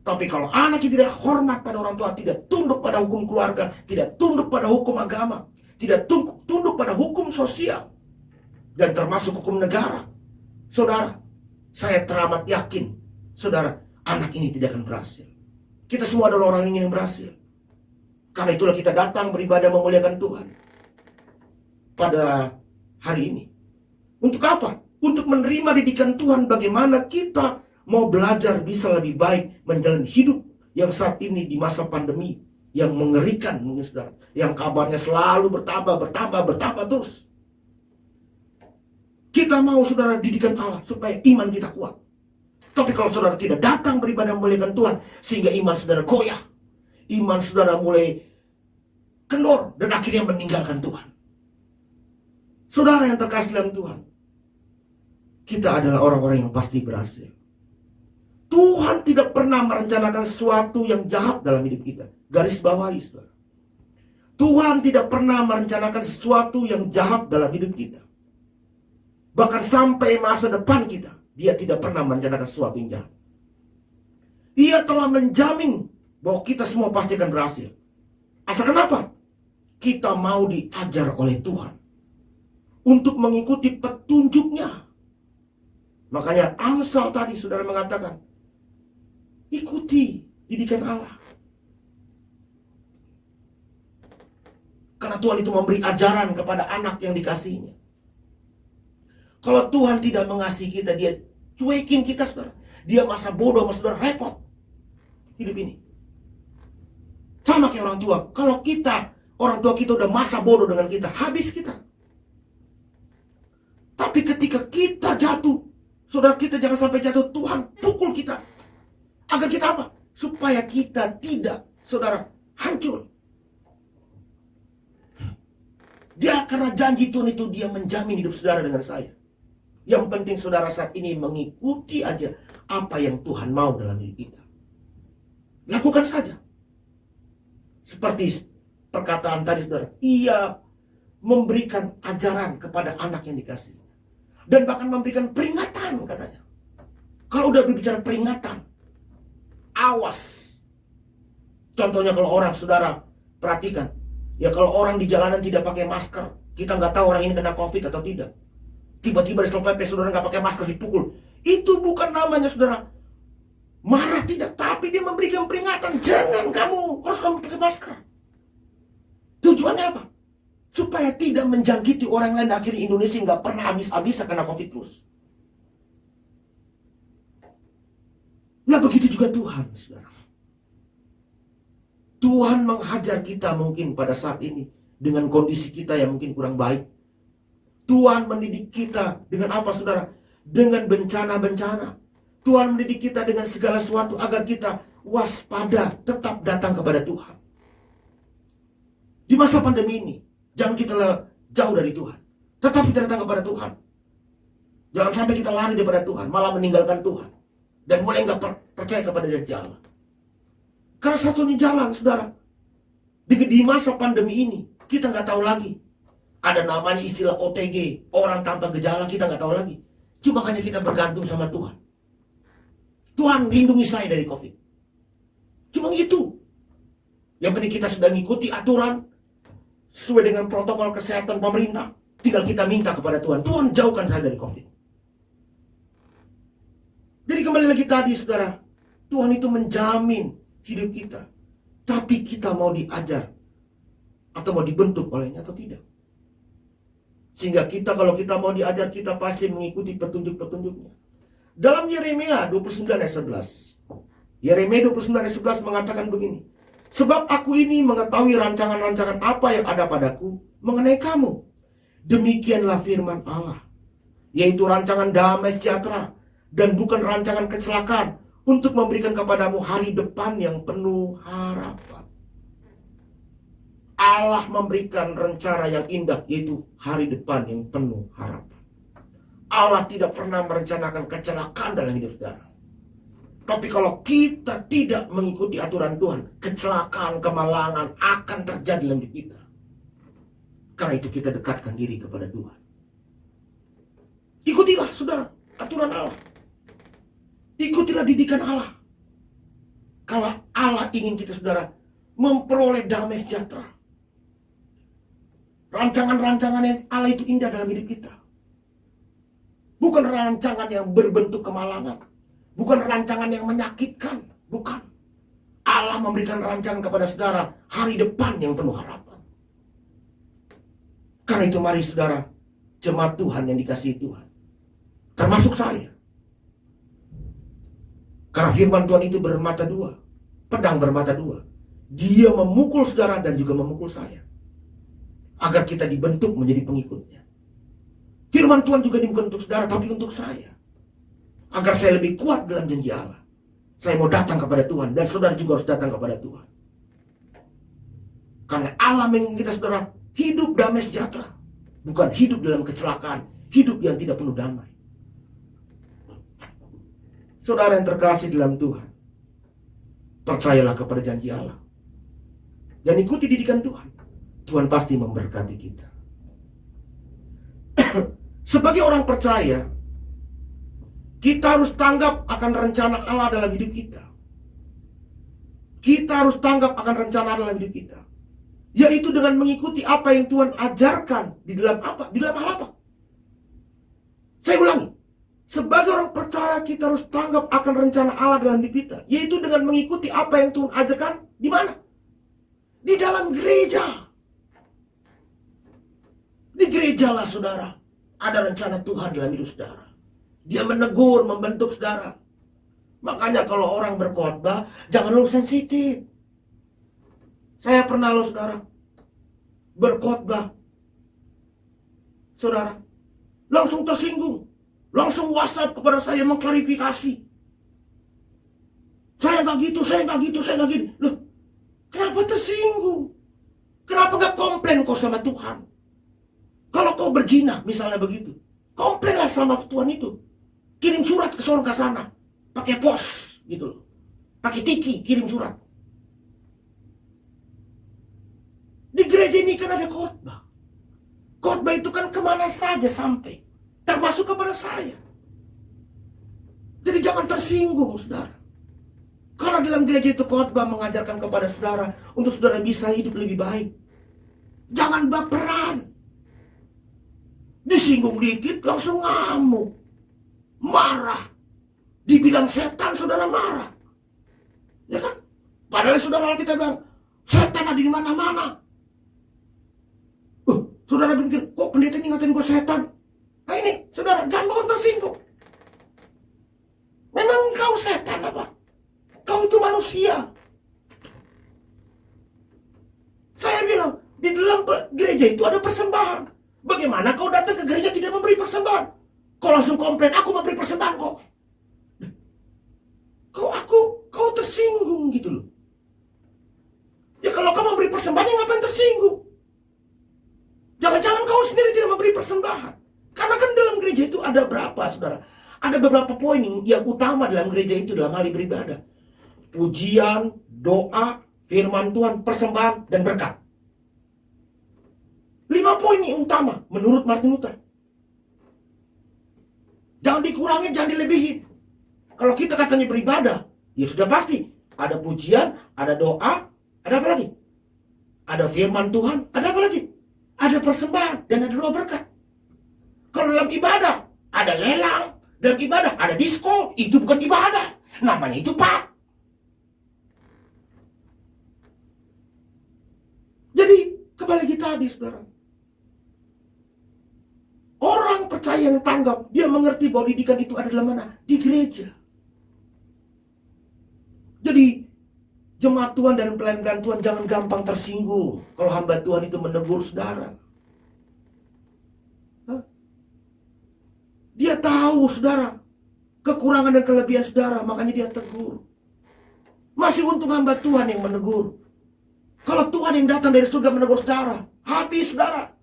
Tapi kalau anak yang tidak hormat pada orang tua, tidak tunduk pada hukum keluarga, tidak tunduk pada hukum agama, tidak tunduk pada hukum sosial, dan termasuk hukum negara, saudara, saya teramat yakin, saudara, anak ini tidak akan berhasil. Kita semua adalah orang yang ingin berhasil. Karena itulah kita datang beribadah memuliakan Tuhan pada hari ini. Untuk apa? Untuk menerima didikan Tuhan bagaimana kita mau belajar bisa lebih baik menjalani hidup yang saat ini di masa pandemi yang mengerikan, mungkin saudara, yang kabarnya selalu bertambah terus. Kita mau saudara didikan Allah supaya iman kita kuat. Tapi kalau saudara tidak datang beribadah memuliakan Tuhan sehingga iman saudara goyah, iman saudara mulai kendor dan akhirnya meninggalkan Tuhan. Saudara yang terkasih dalam Tuhan, kita adalah orang-orang yang pasti berhasil. Tuhan tidak pernah merencanakan sesuatu yang jahat dalam hidup kita. Garis bawahi, saudara. Tuhan tidak pernah merencanakan sesuatu yang jahat dalam hidup kita. Bahkan sampai masa depan kita, Dia tidak pernah merencanakan sesuatu yang jahat. Dia telah menjamin bahwa kita semua pasti akan berhasil. Asal kenapa? Kita mau diajar oleh Tuhan untuk mengikuti petunjuknya. Makanya Amsal tadi saudara mengatakan, ikuti didikan Allah. Karena Tuhan itu memberi ajaran kepada anak yang dikasihinya. Kalau Tuhan tidak mengasihi kita, Dia cuekin kita, saudara. Dia masa bodoh sama saudara, repot hidup ini. Sama kayak orang tua. Kalau orang tua kita udah masa bodoh dengan kita, habis kita. Tapi ketika kita jatuh, saudara, kita jangan sampai jatuh, Tuhan pukul kita. Agar kita apa? Supaya kita tidak, saudara, hancur. Dia, karena janji Tuhan itu, Dia menjamin hidup saudara dengan saya. Yang penting saudara saat ini mengikuti aja apa yang Tuhan mau dalam hidup kita. Lakukan saja. Seperti perkataan tadi saudara, Ia memberikan ajaran kepada anak yang dikasih. Dan bahkan memberikan peringatan katanya. Kalau udah berbicara peringatan, awas. Contohnya kalau orang saudara perhatikan, ya kalau orang di jalanan tidak pakai masker, kita nggak tahu orang ini kena COVID atau tidak. Tiba-tiba di Satpol PP saudara nggak pakai masker dipukul. Itu bukan namanya saudara marah, tidak. Tapi dia memberikan peringatan, jangan kamu pakai masker. Tujuannya apa? Supaya tidak menjangkiti orang lain. Akhirnya Indonesia nggak pernah habis-habisnya kena COVID terus. Nah begitu juga Tuhan, saudara. Tuhan menghajar kita mungkin pada saat ini dengan kondisi kita yang mungkin kurang baik. Tuhan mendidik kita dengan apa, saudara? Dengan bencana-bencana. Tuhan mendidik kita dengan segala sesuatu agar kita waspada, tetap datang kepada Tuhan. Di masa pandemi ini, jangan kita jauh dari Tuhan. Tetap kita datang kepada Tuhan. Jangan sampai kita lari daripada Tuhan, malah meninggalkan Tuhan. Dan mulai nggak percaya kepada janji Allah. Karena satu-satunya jalan, saudara. Di masa pandemi ini, kita nggak tahu lagi. Ada namanya istilah OTG, orang tanpa gejala, kita nggak tahu lagi. Cuma hanya kita bergantung sama Tuhan. Tuhan lindungi saya dari COVID. Cuma itu. Yang penting kita sudah ngikuti aturan sesuai dengan protokol kesehatan pemerintah. Tinggal kita minta kepada Tuhan. Tuhan jauhkan saya dari COVID. Jadi kembali lagi tadi, saudara. Tuhan itu menjamin hidup kita. Tapi kita mau diajar atau mau dibentuk olehnya atau tidak. Sehingga kalau kita mau diajar, kita pasti mengikuti petunjuk-petunjuknya. Dalam Yeremia 29 ayat 11. Yeremia 29 ayat 11 mengatakan begini. Sebab aku ini mengetahui rancangan-rancangan apa yang ada padaku mengenai kamu. Demikianlah firman Allah. Yaitu rancangan damai sejahtera dan bukan rancangan kecelakaan, untuk memberikan kepadamu hari depan yang penuh harapan. Allah memberikan rencana yang indah, yaitu hari depan yang penuh harapan. Allah tidak pernah merencanakan kecelakaan dalam hidup saudara. Tapi kalau kita tidak mengikuti aturan Tuhan, kecelakaan, kemalangan akan terjadi dalam hidup kita. Karena itu kita dekatkan diri kepada Tuhan. Ikutilah saudara aturan Allah. Ikutilah didikan Allah. Kalau Allah ingin kita, saudara, memperoleh damai sejahtera. Rancangan-rancangan Allah itu indah dalam hidup kita. Bukan rancangan yang berbentuk kemalangan. Bukan rancangan yang menyakitkan. Bukan. Allah memberikan rancangan kepada saudara hari depan yang penuh harapan. Karena itu mari saudara, jemaat Tuhan yang dikasihi Tuhan, termasuk saya. Karena firman Tuhan itu bermata dua, pedang bermata dua. Dia memukul saudara dan juga memukul saya, agar kita dibentuk menjadi pengikutnya. Firman Tuhan juga bukan untuk saudara, tapi untuk saya, agar saya lebih kuat dalam janji Allah. Saya mau datang kepada Tuhan, dan saudara juga harus datang kepada Tuhan. Karena Allah menginginkan kita, saudara, hidup damai sejahtera, bukan hidup dalam kecelakaan, hidup yang tidak penuh damai. Saudara yang terkasih dalam Tuhan, percayalah kepada janji Allah dan ikuti didikan Tuhan. Tuhan pasti memberkati kita. Sebagai orang percaya, kita harus tanggap akan rencana Allah dalam hidup kita. Kita harus tanggap akan rencana Allah dalam hidup kita, yaitu dengan mengikuti apa yang Tuhan ajarkan di dalam apa? Di dalam hal apa? Saya ulangi. Sebagai orang percaya, kita harus tanggap akan rencana Allah dalam hidup kita, yaitu dengan mengikuti apa yang Tuhan ajarkan. Di mana? Di dalam gereja. Di gereja lah saudara, ada rencana Tuhan dalam hidup saudara. Dia menegur, membentuk saudara. Makanya kalau orang berkhotbah, jangan lu sensitif. Saya pernah loh saudara, berkhotbah, saudara, langsung tersinggung. Langsung WhatsApp kepada saya mengklarifikasi. Saya nggak gitu, saya nggak gitu, saya nggak gitu. Loh, kenapa tersinggung? Kenapa nggak komplain kau sama Tuhan? Kalau kau berzina, misalnya begitu, komplainlah sama Tuhan itu. Kirim surat ke surga sana, pakai pos, gitu loh. Pakai tiki, kirim surat. Di gereja ini kan ada khotbah. Khotbah itu kan kemana saja sampai. Termasuk kepada saya. Jadi jangan tersinggung saudara. Karena dalam gereja itu khotbah mengajarkan kepada saudara untuk saudara bisa hidup lebih baik. Jangan baperan. Disinggung dikit langsung ngamuk, marah. Dibilang setan, saudara marah. Ya kan? Padahal saudara kita bilang, setan ada di mana-mana. Saudara pikir, kok pendeta ini ngatain gue setan? Nah ini, saudara, gampang tersinggung. Memang kau setan apa? Kau itu manusia. Saya bilang, di dalam gereja itu ada persembahan. Bagaimana kau datang ke gereja tidak memberi persembahan? Kau langsung komplain, aku memberi persembahan kok. Kau tersinggung gitu loh. Ya kalau kau memberi persembahan, ya ngapain tersinggung? Jangan-jangan kau sendiri tidak memberi persembahan. Karena kan dalam gereja itu ada berapa, saudara? Ada beberapa poin yang utama dalam gereja itu dalam hal beribadah. Pujian, doa, firman Tuhan, persembahan, dan berkat. 5 poin yang utama menurut Martin Luther. Jangan dikurangi, jangan dilebihin. Kalau kita katanya beribadah, ya sudah pasti. Ada pujian, ada doa, ada apa lagi? Ada firman Tuhan, ada apa lagi? Ada persembahan, dan ada doa berkat. Kalau dalam ibadah, ada lelang. Dalam ibadah, ada disko. Itu bukan ibadah. Namanya itu pub. Jadi, kembali lagi tadi, saudara. Orang percaya yang tanggap, dia mengerti bahwa didikan itu ada dalam mana? Di gereja. Jadi, jemaat Tuhan dan pelayan Tuhan jangan gampang tersinggung kalau hamba Tuhan itu menegur saudara. Dia tahu, saudara, kekurangan dan kelebihan saudara, makanya dia tegur. Masih untung hamba Tuhan yang menegur. Kalau Tuhan yang datang dari surga menegur saudara, habis saudara.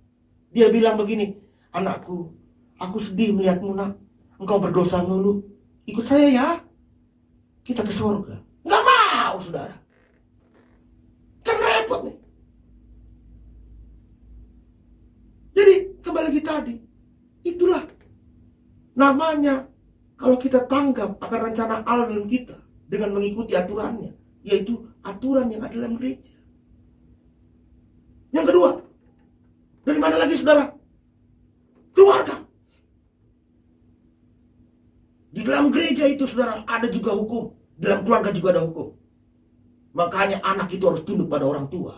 Dia bilang begini, anakku, aku sedih melihatmu nak. Engkau berdosa mulu. Ikut saya ya. Kita ke surga. Nggak mau, saudara. Kan repot nih. Jadi, kembali lagi tadi. Itulah namanya kalau kita tanggap akan rencana Allah dalam kita dengan mengikuti aturannya. Yaitu aturan yang ada dalam gereja. Yang kedua, dari mana lagi saudara? Keluarga. Di dalam gereja itu saudara ada juga hukum. Dalam keluarga juga ada hukum. Makanya anak itu harus tunduk pada orang tua.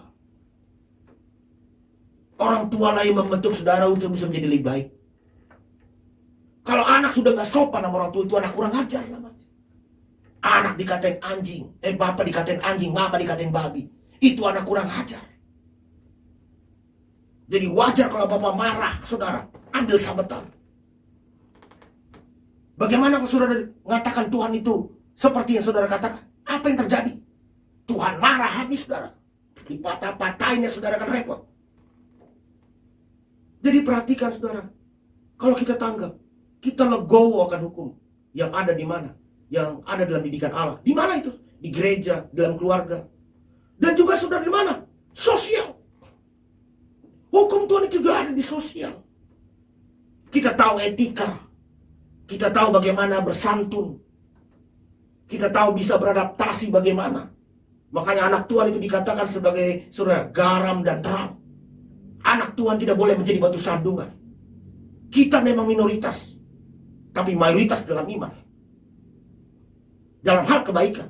Orang tua lah yang membentuk saudara untuk bisa menjadi lebih baik. Kalau anak sudah gak sopan sama orang tua, itu anak kurang ajar namanya. Anak dikatain anjing, bapak dikatain anjing, mama dikatain babi. Itu anak kurang ajar. Jadi wajar kalau bapak marah, saudara, ambil sabetan. Bagaimana kalau saudara mengatakan Tuhan itu seperti yang saudara katakan? Apa yang terjadi? Tuhan marah habis, saudara. Dipatah-patahinnya saudara kan repot. Jadi perhatikan saudara, kalau kita tanggap, kita legowo akan hukum yang ada di mana? Yang ada dalam didikan Allah. Di mana itu? Di gereja, dalam keluarga. Dan juga saudara di mana? Sosial. Hukum Tuhan itu juga ada di sosial. Kita tahu etika. Kita tahu bagaimana bersantun. Kita tahu bisa beradaptasi bagaimana. Makanya anak Tuhan itu dikatakan sebagai saudara garam dan terang. Anak Tuhan tidak boleh menjadi batu sandungan. Kita memang minoritas, tapi mayoritas dalam iman. Dalam hal kebaikan.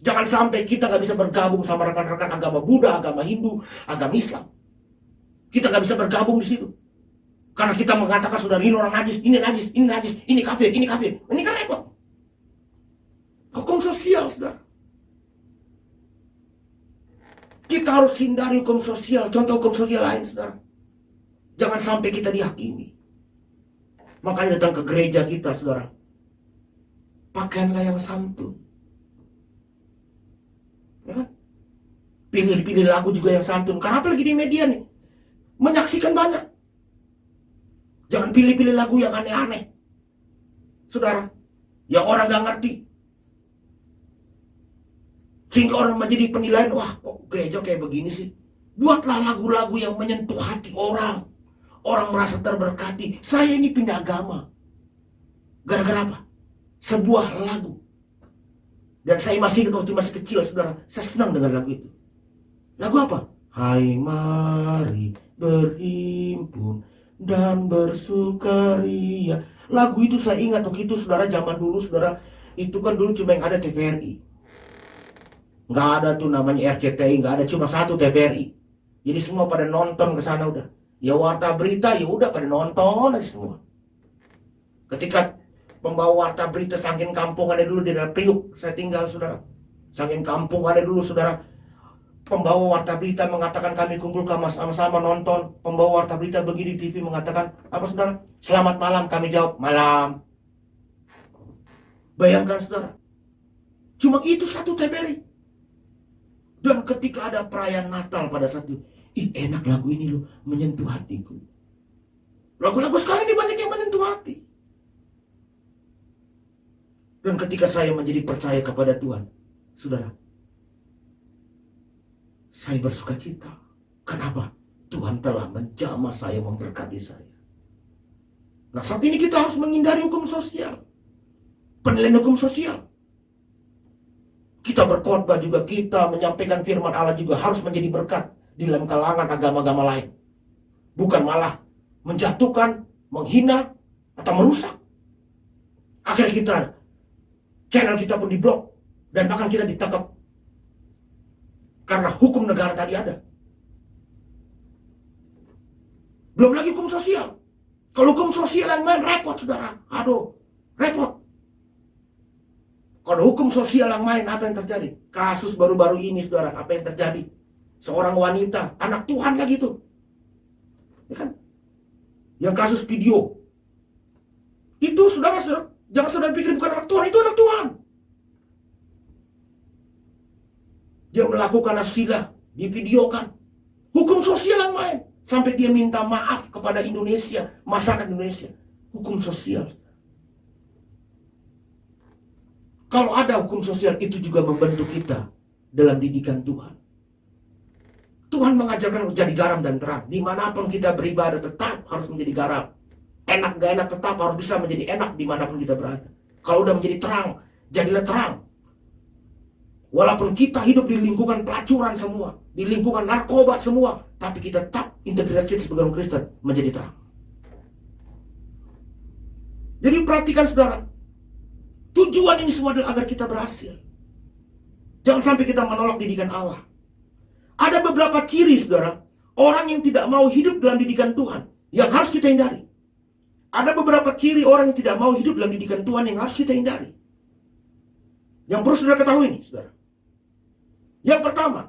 Jangan sampai kita gak bisa bergabung sama rekan-rekan agama Buddha, agama Hindu, agama Islam. Kita gak bisa bergabung di situ. Karena kita mengatakan saudara ini orang najis, ini najis, ini najis, ini kafir, ini kafir. Ini kan repot. Hukum sosial, saudara. Kita harus hindari hukum sosial. Contoh hukum sosial lain, saudara. Jangan sampai kita dihakimi. Makanya datang ke gereja kita, saudara. Pakaianlah yang santun. Ya kan? Pilih-pilih lagu juga yang santun. Karena apalagi di media nih. Menyaksikan banyak. Jangan pilih-pilih lagu yang aneh-aneh. Saudara. Yang orang gak ngerti. Sehingga orang menjadi penilaian, wah kok gereja kayak begini sih. Buatlah lagu-lagu yang menyentuh hati orang. Orang merasa terberkati. Saya ini pindah agama. Gara-gara apa? Sebuah lagu. Dan saya masih ingat waktu masih kecil, saudara. Saya senang dengan lagu itu. Lagu apa? Hai mari berhimpun dan bersukaria. Lagu itu saya ingat waktu itu saudara, zaman dulu saudara, itu kan dulu cuma yang ada TVRI. Nggak ada tuh namanya RCTI, nggak ada, cuma satu TVRI. Jadi semua pada nonton ke sana udah. Ya warta berita ya udah pada nonton aja semua. Ketika pembawa warta berita saking kampung ada dulu di daerah Priuk, saya tinggal saudara. Saking kampung ada dulu saudara. Pembawa warta berita mengatakan kami kumpul sama-sama nonton. Pembawa warta berita begini di TV mengatakan, apa saudara? Selamat malam, kami jawab, malam. Bayangkan saudara. Cuma itu satu TVRI. Dan ketika ada perayaan Natal pada saat itu, enak lagu ini loh, menyentuh hatiku. Lagu-lagu sekarang ini banyak yang menyentuh hati. Dan ketika saya menjadi percaya kepada Tuhan, saudara, saya bersuka cita. Kenapa? Tuhan telah menjamah saya, memberkati saya. Nah, saat ini kita harus menghindari hukum sosial. Penilaian hukum sosial. Kita berkhotbah juga, kita menyampaikan firman Allah juga harus menjadi berkat di dalam kalangan agama-agama lain. Bukan malah menjatuhkan, menghina, atau merusak. Akhirnya kita, channel kita pun diblok. Dan bahkan kita ditangkap. Karena hukum negara tadi ada. Belum lagi hukum sosial. Kalau hukum sosial yang main, repot saudara. Aduh, repot. Kalau hukum sosial yang main, apa yang terjadi? Kasus baru-baru ini saudara, apa yang terjadi? Seorang wanita, anak Tuhan lagi tuh. Ya kan? Yang kasus video. Itu saudara, jangan saudara pikir bukan anak Tuhan, itu anak Tuhan. Dia melakukan asusila, divideokan. Hukum sosial yang main. Sampai dia minta maaf kepada Indonesia, masyarakat Indonesia. Hukum sosial. Kalau ada hukum sosial, itu juga membentuk kita dalam didikan Tuhan. Tuhan mengajarkan untuk jadi garam dan terang. Dimanapun kita beribadah tetap harus menjadi garam. Enak gak enak tetap harus bisa menjadi enak dimanapun kita berada. Kalau udah menjadi terang, jadilah terang. Walaupun kita hidup di lingkungan pelacuran semua, di lingkungan narkoba semua, tapi kita tetap integritas kita sebagai orang Kristen menjadi terang. Jadi perhatikan saudara. Tujuan ini semua adalah agar kita berhasil. Jangan sampai kita menolak didikan Allah. Ada beberapa ciri saudara, orang yang tidak mau hidup dalam didikan Tuhan, yang harus kita hindari. Ada beberapa ciri orang yang tidak mau hidup dalam didikan Tuhan yang harus kita hindari. Yang perlu saudara ketahui ini, saudara. Yang pertama,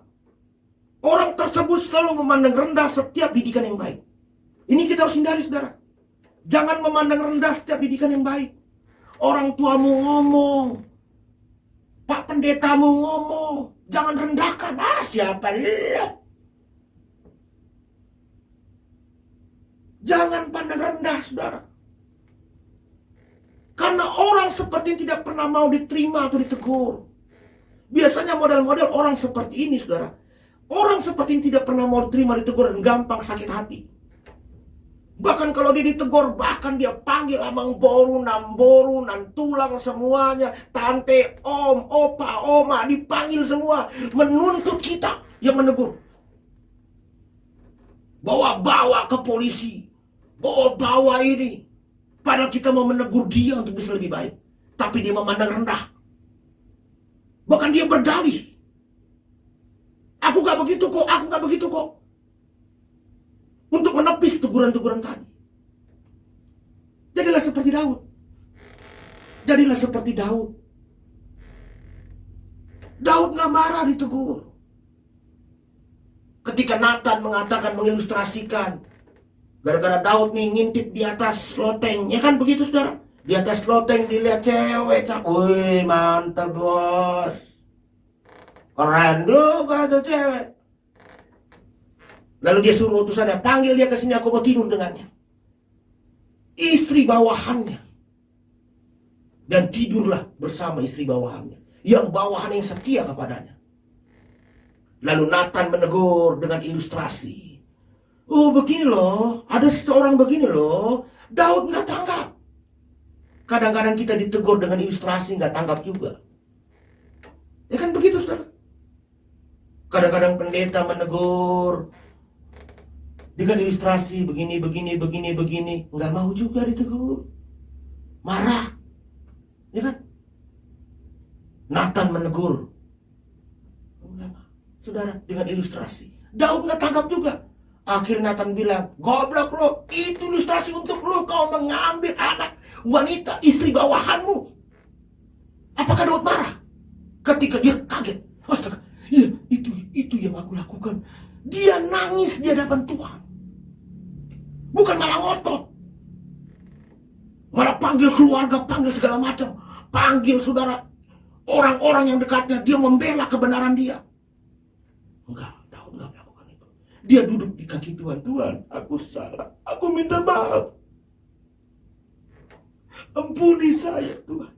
orang tersebut selalu memandang rendah setiap didikan yang baik. Ini kita harus hindari saudara. Jangan memandang rendah setiap didikan yang baik. Orang tuamu ngomong, Pak pendetamu ngomong, jangan rendahkan. Siapa lu? Jangan pandang rendah, saudara. Karena orang seperti ini tidak pernah mau diterima atau ditegur. Biasanya model-model orang seperti ini, saudara. Orang seperti ini tidak pernah mau diterima, ditegur, dan gampang sakit hati. Bahkan kalau dia ditegur, bahkan dia panggil abang boru, nan tulang semuanya. Tante, om, opa, oma, dipanggil semua. Menuntut kita yang menegur. Bawa-bawa ke polisi. Bawa-bawa ini. Padahal kita mau menegur dia untuk bisa lebih baik. Tapi dia memandang rendah. Bahkan dia berdalih. Aku gak begitu kok, aku gak begitu kok. Untuk menepis teguran-teguran tadi. Jadilah seperti Daud. Jadilah seperti Daud. Daud gak marah ditegur. Ketika Nathan mengatakan, mengilustrasikan, gara-gara Daud nih ngintip di atas loteng. Ya kan begitu saudara? Di atas loteng dilihat cewek. Wih mantap bos. Keren juga tuh cewek. Lalu dia suruh utusannya, panggil dia ke sini, aku mau tidur dengannya. Istri bawahannya. Dan tidurlah bersama istri bawahannya. Yang bawahannya yang setia kepadanya. Lalu Nathan menegur dengan ilustrasi. Oh begini loh, ada seseorang begini loh. Daud gak tanggap. Kadang-kadang kita ditegur dengan ilustrasi gak tanggap juga. Ya kan begitu saudara. Kadang-kadang pendeta menegur dengan ilustrasi begini. Nggak mau juga ditegur. Marah. Ya kan? Nathan menegur. Enggak mau. Saudara, dengan ilustrasi. Daud nggak tangkap juga. Akhirnya Nathan bilang, goblok lo, itu ilustrasi untuk lo, kau mengambil anak wanita, istri bawahanmu. Apakah Daud marah? Ketika dia kaget, astaga, iya, itu yang aku lakukan. Dia nangis di hadapan Tuhan. Bukan malah ngotot. Malah panggil keluarga, panggil segala macam. Panggil saudara, orang-orang yang dekatnya, dia membela kebenaran dia. Enggak, Daud enggak melakukan itu. Dia duduk di kaki Tuhan. Tuhan, aku salah. Aku minta maaf. Ampuni saya, Tuhan.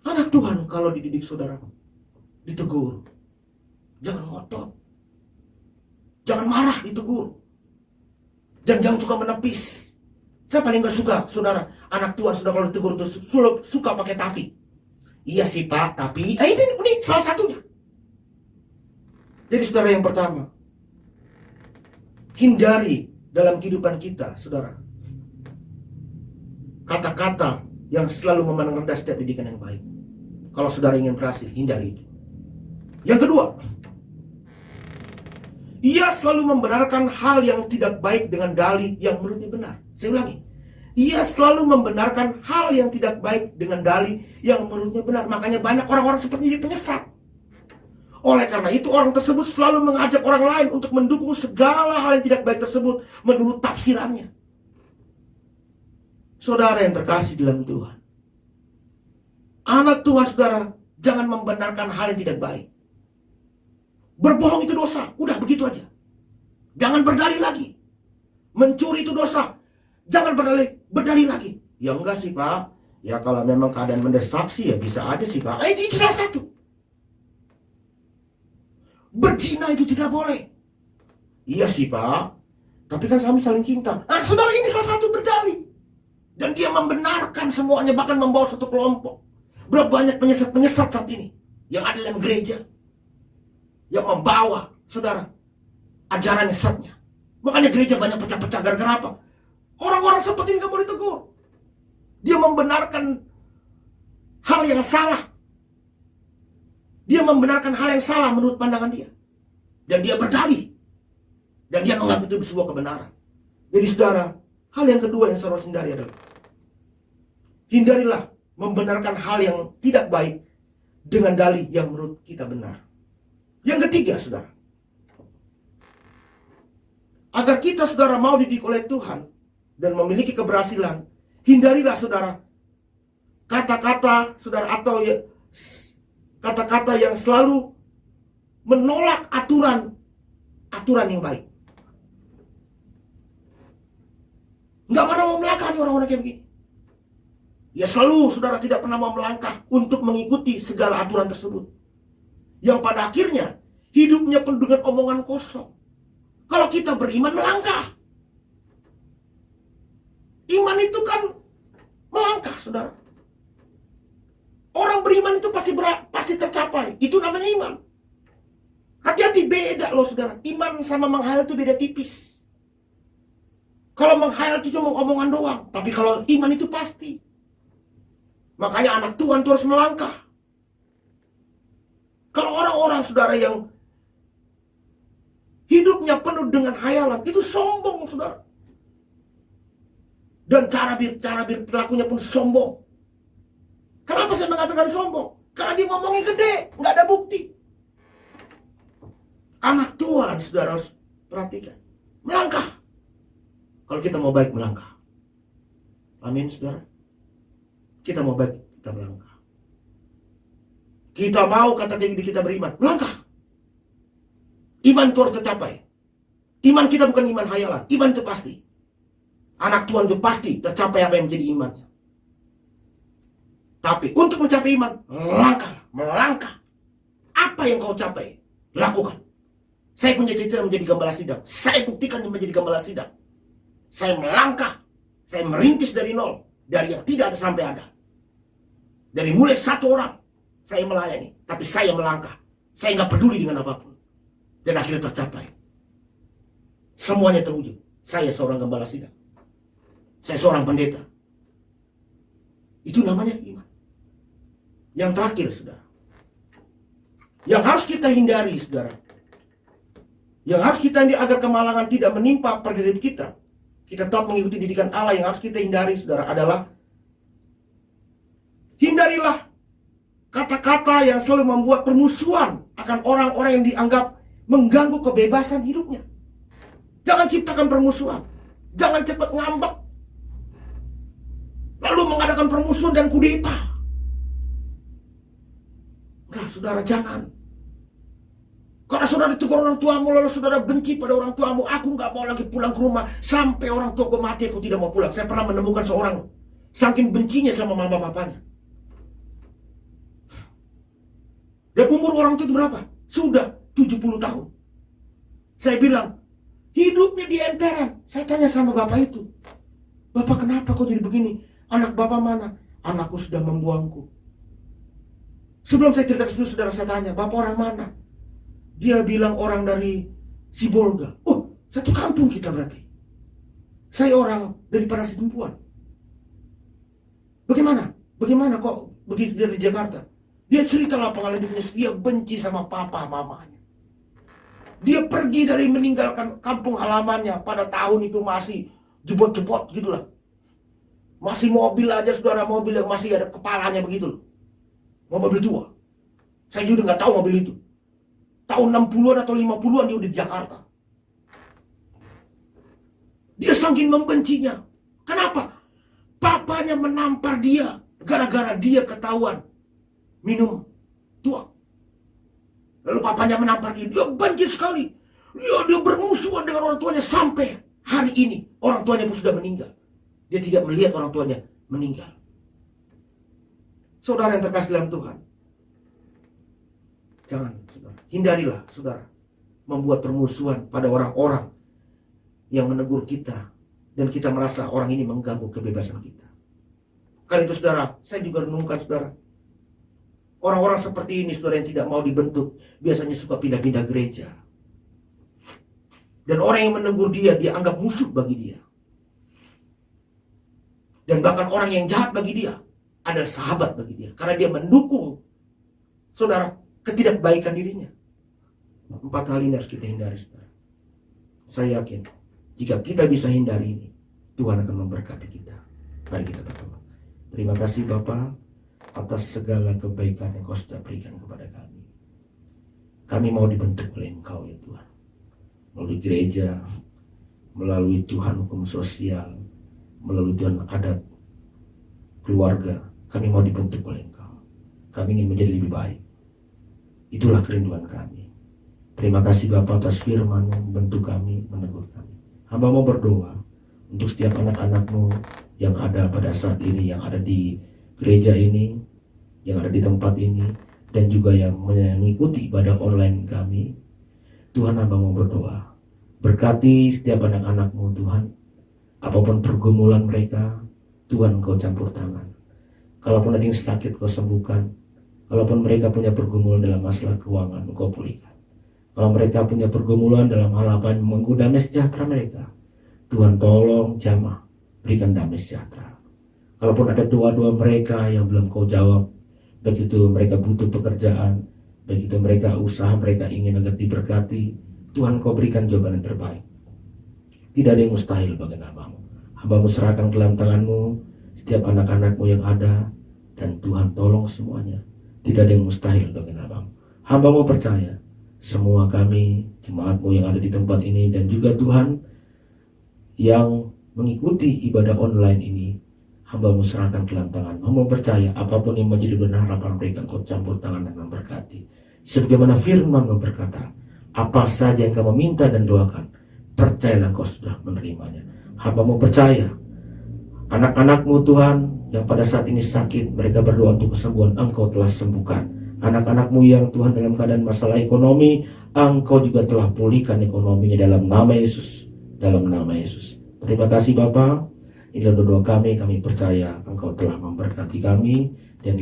Anak Tuhan kalau dididik saudara, ditegur. Jangan ngotot. Jangan marah, ditegur. Dan jangan suka menepis. Saya paling gak suka, saudara, anak Tuhan sudah kalau ditegur itu suka pakai tapi. Iya sih Pak, tapi ini salah satunya. Jadi saudara, yang pertama, hindari dalam kehidupan kita, saudara, kata-kata yang selalu memandang rendah setiap didikan yang baik. Kalau saudara ingin berhasil, hindari itu. Yang kedua, ia selalu membenarkan hal yang tidak baik dengan dalih yang menurutnya benar. Saya ulangi. Ia selalu membenarkan hal yang tidak baik dengan dalih yang menurutnya benar. Makanya banyak orang-orang seperti ini penyesat. Oleh karena itu orang tersebut selalu mengajak orang lain untuk mendukung segala hal yang tidak baik tersebut menurut tafsirannya. Saudara yang terkasih dalam Tuhan, anak Tuhan saudara, jangan membenarkan hal yang tidak baik. Berbohong itu dosa, udah begitu aja. Jangan berdalih lagi. Mencuri itu dosa, jangan berdalih lagi. Ya enggak sih Pak, ya kalau memang keadaan mendesak sih ya bisa aja sih Pak. Itu salah satu. Berzina itu tidak boleh. Iya sih Pak, tapi kan kami saling cinta. Saudara, ini salah satu berdalih. Dan dia membenarkan semuanya, bahkan membawa satu kelompok. Berapa banyak penyesat saat ini yang ada dalam gereja, yang membawa, saudara, ajaran sesatnya. Makanya gereja banyak pecah-pecah gara-gara apa? Orang-orang seperti ini kamu ditegur. Dia membenarkan hal yang salah. Dia membenarkan hal yang salah menurut pandangan dia. Dan dia berdalih. Dan dia menganggap itu sebuah kebenaran. Jadi saudara, hal yang kedua yang harus hindari adalah, hindarilah membenarkan hal yang tidak baik dengan dalih yang menurut kita benar. Yang ketiga, saudara, agar kita, saudara, mau dididik oleh Tuhan dan memiliki keberhasilan, hindarilah, saudara, kata-kata, saudara, atau kata-kata yang selalu menolak aturan yang baik. Nggak pernah mau melangkah nih orang-orang kayak begini. Ya selalu, saudara, tidak pernah mau melangkah untuk mengikuti segala aturan tersebut. Yang pada akhirnya hidupnya penuh dengan omongan kosong. Kalau kita beriman, melangkah. Iman itu kan melangkah, saudara. Orang beriman itu pasti tercapai. Itu namanya iman. Hati-hati, beda loh, saudara. Iman sama menghayal itu beda tipis. Kalau menghayal itu cuma omongan doang. Tapi kalau iman itu pasti. Makanya anak Tuhan itu harus melangkah. Kalau orang-orang, saudara, yang hidupnya penuh dengan hayalan, itu sombong, saudara. Dan cara berlakunya pun sombong. Kenapa saya mengatakan sombong? Karena dia ngomongin gede, nggak ada bukti. Anak Tuhan, saudara, harus perhatikan. Melangkah. Kalau kita mau baik, melangkah. Amin, saudara. Kita mau baik, kita melangkah. Kita mau kata diri kita beriman, melangkah. Iman itu harus tercapai. Iman kita bukan iman hayalan. Iman itu pasti. Anak Tuhan itu pasti tercapai apa yang menjadi imannya. Tapi untuk mencapai iman, melangkah. Apa yang kau capai, lakukan. Saya punya cita-cita menjadi gembala sidang. Saya buktikan menjadi gembala sidang. Saya melangkah. Saya merintis dari nol. Dari yang tidak ada sampai ada. Dari mulai satu orang, saya melayani. Tapi saya melangkah. Saya nggak peduli dengan apapun. Dan akhirnya tercapai. semuanya terwujud. Saya seorang gembala sidang. Saya seorang pendeta. Itu namanya iman. Yang terakhir, saudara, yang harus kita hindari, saudara, yang harus kita hindari agar kemalangan tidak menimpa perjalanan kita tetap mengikuti didikan Allah, yang harus kita hindari, saudara, adalah hindarilah kata-kata yang selalu membuat permusuhan akan orang-orang yang dianggap mengganggu kebebasan hidupnya. Jangan ciptakan permusuhan. Jangan cepat ngambek, lalu mengadakan permusuhan dan kudeta. Enggak, saudara, jangan. Karena saudara ditegur orang tuamu, lalu saudara benci pada orang tuamu. Aku nggak mau lagi pulang ke rumah sampai orang tua gue mati, aku tidak mau pulang. Saya pernah menemukan seorang, saking bencinya sama mama papanya. Dan umur orang itu berapa? Sudah 70 tahun. Saya bilang, hidupnya di emperan. Saya tanya sama bapak itu, "Bapak, kenapa kok jadi begini? Anak bapak mana?" "Anakku sudah membuangku." Sebelum saya cerita ke situ, saudara, saya tanya, "Bapak orang mana?" Dia bilang, "Orang dari Sibolga." "Oh, satu kampung kita berarti." "Saya orang dari Parasitemppuan." Bagaimana kok begitu dari Jakarta?" Dia ceritalah pengalaman hidupnya. Dia benci sama papa mamanya. Dia pergi dari meninggalkan kampung halamannya. Pada tahun itu masih jebot-jebot gitulah. Masih mobil aja, saudara, mobil yang masih ada kepalanya begitu loh. Mobil tua. Saya juga nggak tahu mobil itu. Tahun 60-an atau 50-an dia udah di Jakarta. Dia saking membencinya. Kenapa? Papanya menampar dia gara-gara dia ketahuan minum tua. Lalu papanya menampar dia. Dia benci sekali. Dia bermusuhan dengan orang tuanya sampai hari ini. Orang tuanya pun sudah meninggal. Dia tidak melihat orang tuanya meninggal. Saudara yang terkasih dalam Tuhan, jangan, saudara, hindarilah, saudara, membuat permusuhan pada orang-orang yang menegur kita dan kita merasa orang ini mengganggu kebebasan kita. Kali itu, saudara, saya juga renungkan, saudara, orang-orang seperti ini, saudara, yang tidak mau dibentuk biasanya suka pindah-pindah gereja. Dan orang yang menegur dia anggap musuh bagi dia. Dan bahkan orang yang jahat bagi dia adalah sahabat bagi dia. Karena dia mendukung, saudara, ketidakbaikan dirinya. 4 hal ini harus kita hindari, saudara. Saya yakin jika kita bisa hindari ini, Tuhan akan memberkati kita. Mari kita berdoa. Terima kasih Bapa atas segala kebaikan yang Kau sudah berikan kepada kami. Kami mau dibentuk oleh Engkau, ya Tuhan. Melalui gereja, melalui Tuhan hukum sosial, melalui Tuhan adat, keluarga, kami mau dibentuk oleh Engkau. Kami ingin menjadi lebih baik. Itulah kerinduan kami. Terima kasih Bapa atas firman-Mu, membentuk kami, menegur kami. Hamba mau berdoa untuk setiap anak-anak-Mu yang ada pada saat ini, yang ada di gereja ini, yang ada di tempat ini, dan juga yang mengikuti ibadah online kami. Tuhan, hamba mau berdoa, berkati setiap anak-anak-Mu Tuhan. Apapun pergumulan mereka, Tuhan Kau campur tangan. Kalaupun ada yang sakit, Kau sembuhkan. Kalaupun mereka punya pergumulan dalam masalah keuangan, Kau pulihkan. Kalau mereka punya pergumulan dalam hal apa yang mengganggu damai sejahtera mereka, Tuhan tolong jamah, berikan damai sejahtera. Kalaupun ada doa-doa mereka yang belum Kau jawab, baik itu mereka butuh pekerjaan, baik itu mereka usaha, mereka ingin agar diberkati, Tuhan Kau berikan jawaban yang terbaik. Tidak ada yang mustahil bagi hamba-Mu. Hamba-Mu serahkan ke dalam tangan-Mu setiap anak-anak-Mu yang ada, dan Tuhan tolong semuanya. Tidak ada yang mustahil bagi hamba-Mu. Hamba-Mu percaya semua kami, jemaat-Mu yang ada di tempat ini, dan juga Tuhan yang mengikuti ibadah online ini, hamba-Mu serahkan ke dalam tangan. Hamba percaya apapun yang menjadi benar harapan mereka, Kau campur tangan dan memberkati. Sebagaimana firman-Mu berkata, apa saja yang Kau minta dan doakan, percayalah Kau sudah menerimanya. Hamba-Mu percaya anak-anak-Mu Tuhan yang pada saat ini sakit, mereka berdoa untuk kesembuhan, Engkau telah sembuhkan. Anak-anak-Mu yang Tuhan dalam keadaan masalah ekonomi, Engkau juga telah pulihkan ekonominya dalam nama Yesus. Dalam nama Yesus. Terima kasih Bapa. Inilah doa kami percaya Engkau telah memberkati kami. Dan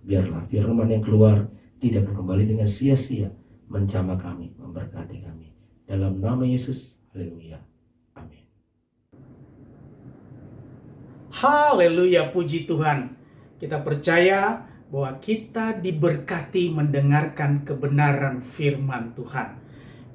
biarlah firman yang keluar tidak akan kembali dengan sia-sia, menjamah kami, memberkati kami. Dalam nama Yesus. Haleluya. Amin. Haleluya, puji Tuhan. Kita percaya bahwa kita diberkati mendengarkan kebenaran firman Tuhan.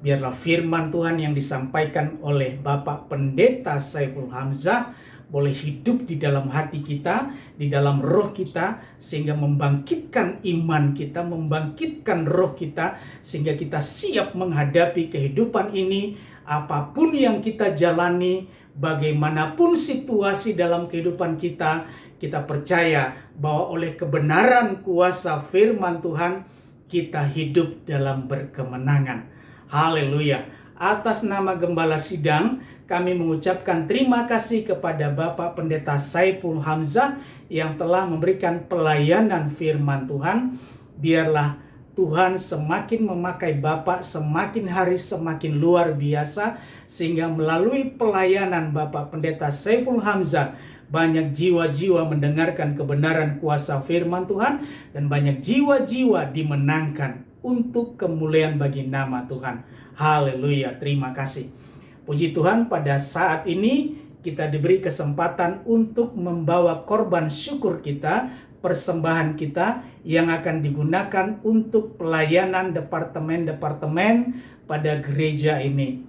Biarlah firman Tuhan yang disampaikan oleh Bapak Pendeta Saiful Hamzah boleh hidup di dalam hati kita, di dalam roh kita, sehingga membangkitkan iman kita, membangkitkan roh kita, sehingga kita siap menghadapi kehidupan ini, apapun yang kita jalani, bagaimanapun situasi dalam kehidupan kita, kita percaya bahwa oleh kebenaran kuasa firman Tuhan, kita hidup dalam berkemenangan. Haleluya. Atas nama Gembala Sidang, kami mengucapkan terima kasih kepada Bapak Pendeta Saiful Hamzah yang telah memberikan pelayanan firman Tuhan. Biarlah Tuhan semakin memakai Bapak semakin hari semakin luar biasa, sehingga melalui pelayanan Bapak Pendeta Saiful Hamzah banyak jiwa-jiwa mendengarkan kebenaran kuasa firman Tuhan, dan banyak jiwa-jiwa dimenangkan untuk kemuliaan bagi nama Tuhan. Haleluya, terima kasih. Puji Tuhan, pada saat ini kita diberi kesempatan untuk membawa korban syukur kita, persembahan kita yang akan digunakan untuk pelayanan departemen-departemen pada gereja ini.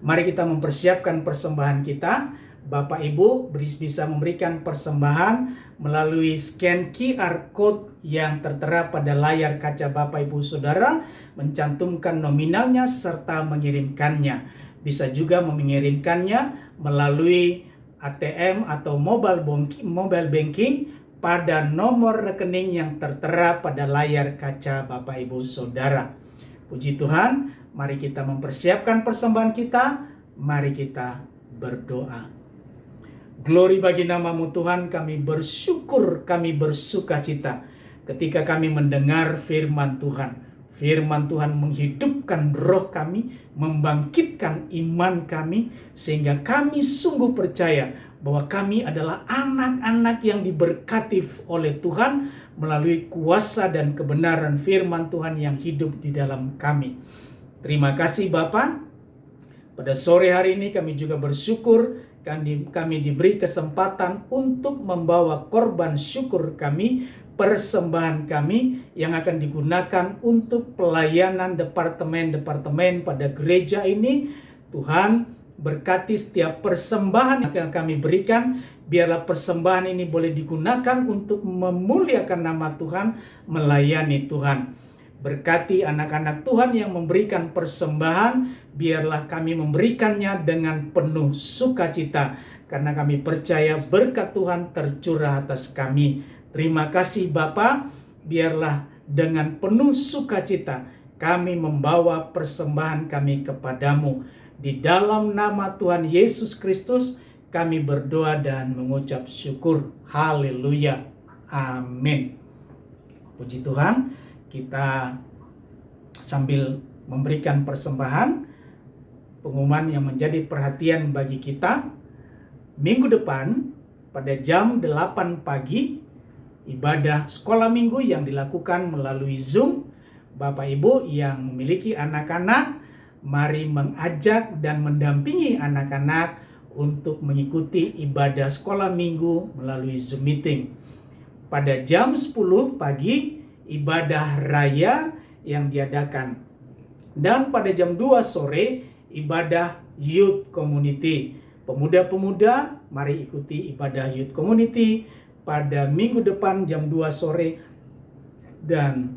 Mari kita mempersiapkan persembahan kita. Bapak Ibu bisa memberikan persembahan melalui scan QR code yang tertera pada layar kaca Bapak Ibu Saudara, mencantumkan nominalnya serta mengirimkannya. Bisa juga mengirimkannya melalui ATM atau mobile banking pada nomor rekening yang tertera pada layar kaca Bapak Ibu Saudara. Puji Tuhan, mari kita mempersiapkan persembahan kita, mari kita berdoa. Glory bagi nama-Mu Tuhan, kami bersyukur, kami bersuka cita ketika kami mendengar firman Tuhan. Firman Tuhan menghidupkan roh kami, membangkitkan iman kami, sehingga kami sungguh percaya bahwa kami adalah anak-anak yang diberkati oleh Tuhan melalui kuasa dan kebenaran firman Tuhan yang hidup di dalam kami. Terima kasih Bapa. Pada sore hari ini kami juga bersyukur kami diberi kesempatan untuk membawa korban syukur kami, persembahan kami yang akan digunakan untuk pelayanan departemen-departemen pada gereja ini. Tuhan, berkati setiap persembahan yang kami berikan, biarlah persembahan ini boleh digunakan untuk memuliakan nama Tuhan, melayani Tuhan. Berkati anak-anak Tuhan yang memberikan persembahan, biarlah kami memberikannya dengan penuh sukacita, karena kami percaya berkat Tuhan tercurah atas kami. Terima kasih Bapa, biarlah dengan penuh sukacita kami membawa persembahan kami kepadamu. Di dalam nama Tuhan Yesus Kristus kami berdoa dan mengucap syukur. Haleluya. Amin. Puji Tuhan. Kita sambil memberikan persembahan, pengumuman yang menjadi perhatian bagi kita. Minggu depan pada jam 8 pagi, ibadah sekolah minggu yang dilakukan melalui Zoom. Bapak Ibu yang memiliki anak-anak, mari mengajak dan mendampingi anak-anak untuk mengikuti ibadah sekolah minggu melalui Zoom meeting. Pada jam 10 pagi, ibadah raya yang diadakan. Dan pada jam 2 sore, ibadah youth community. Pemuda-pemuda, mari ikuti ibadah youth community pada minggu depan jam 2 sore. Dan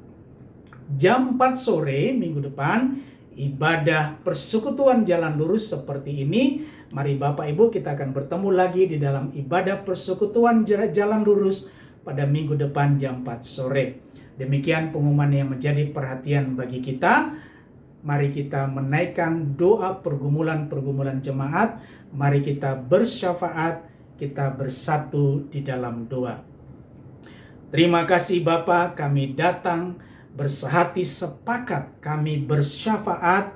jam 4 sore minggu depan, ibadah persekutuan jalan lurus seperti ini. Mari Bapak Ibu, kita akan bertemu lagi di dalam ibadah persekutuan jalan lurus pada minggu depan jam 4 sore. Demikian pengumuman yang menjadi perhatian bagi kita. Mari kita menaikkan doa pergumulan-pergumulan jemaat. Mari kita bersyafaat, kita bersatu di dalam doa. Terima kasih Bapa, kami datang bersehati sepakat, kami bersyafaat.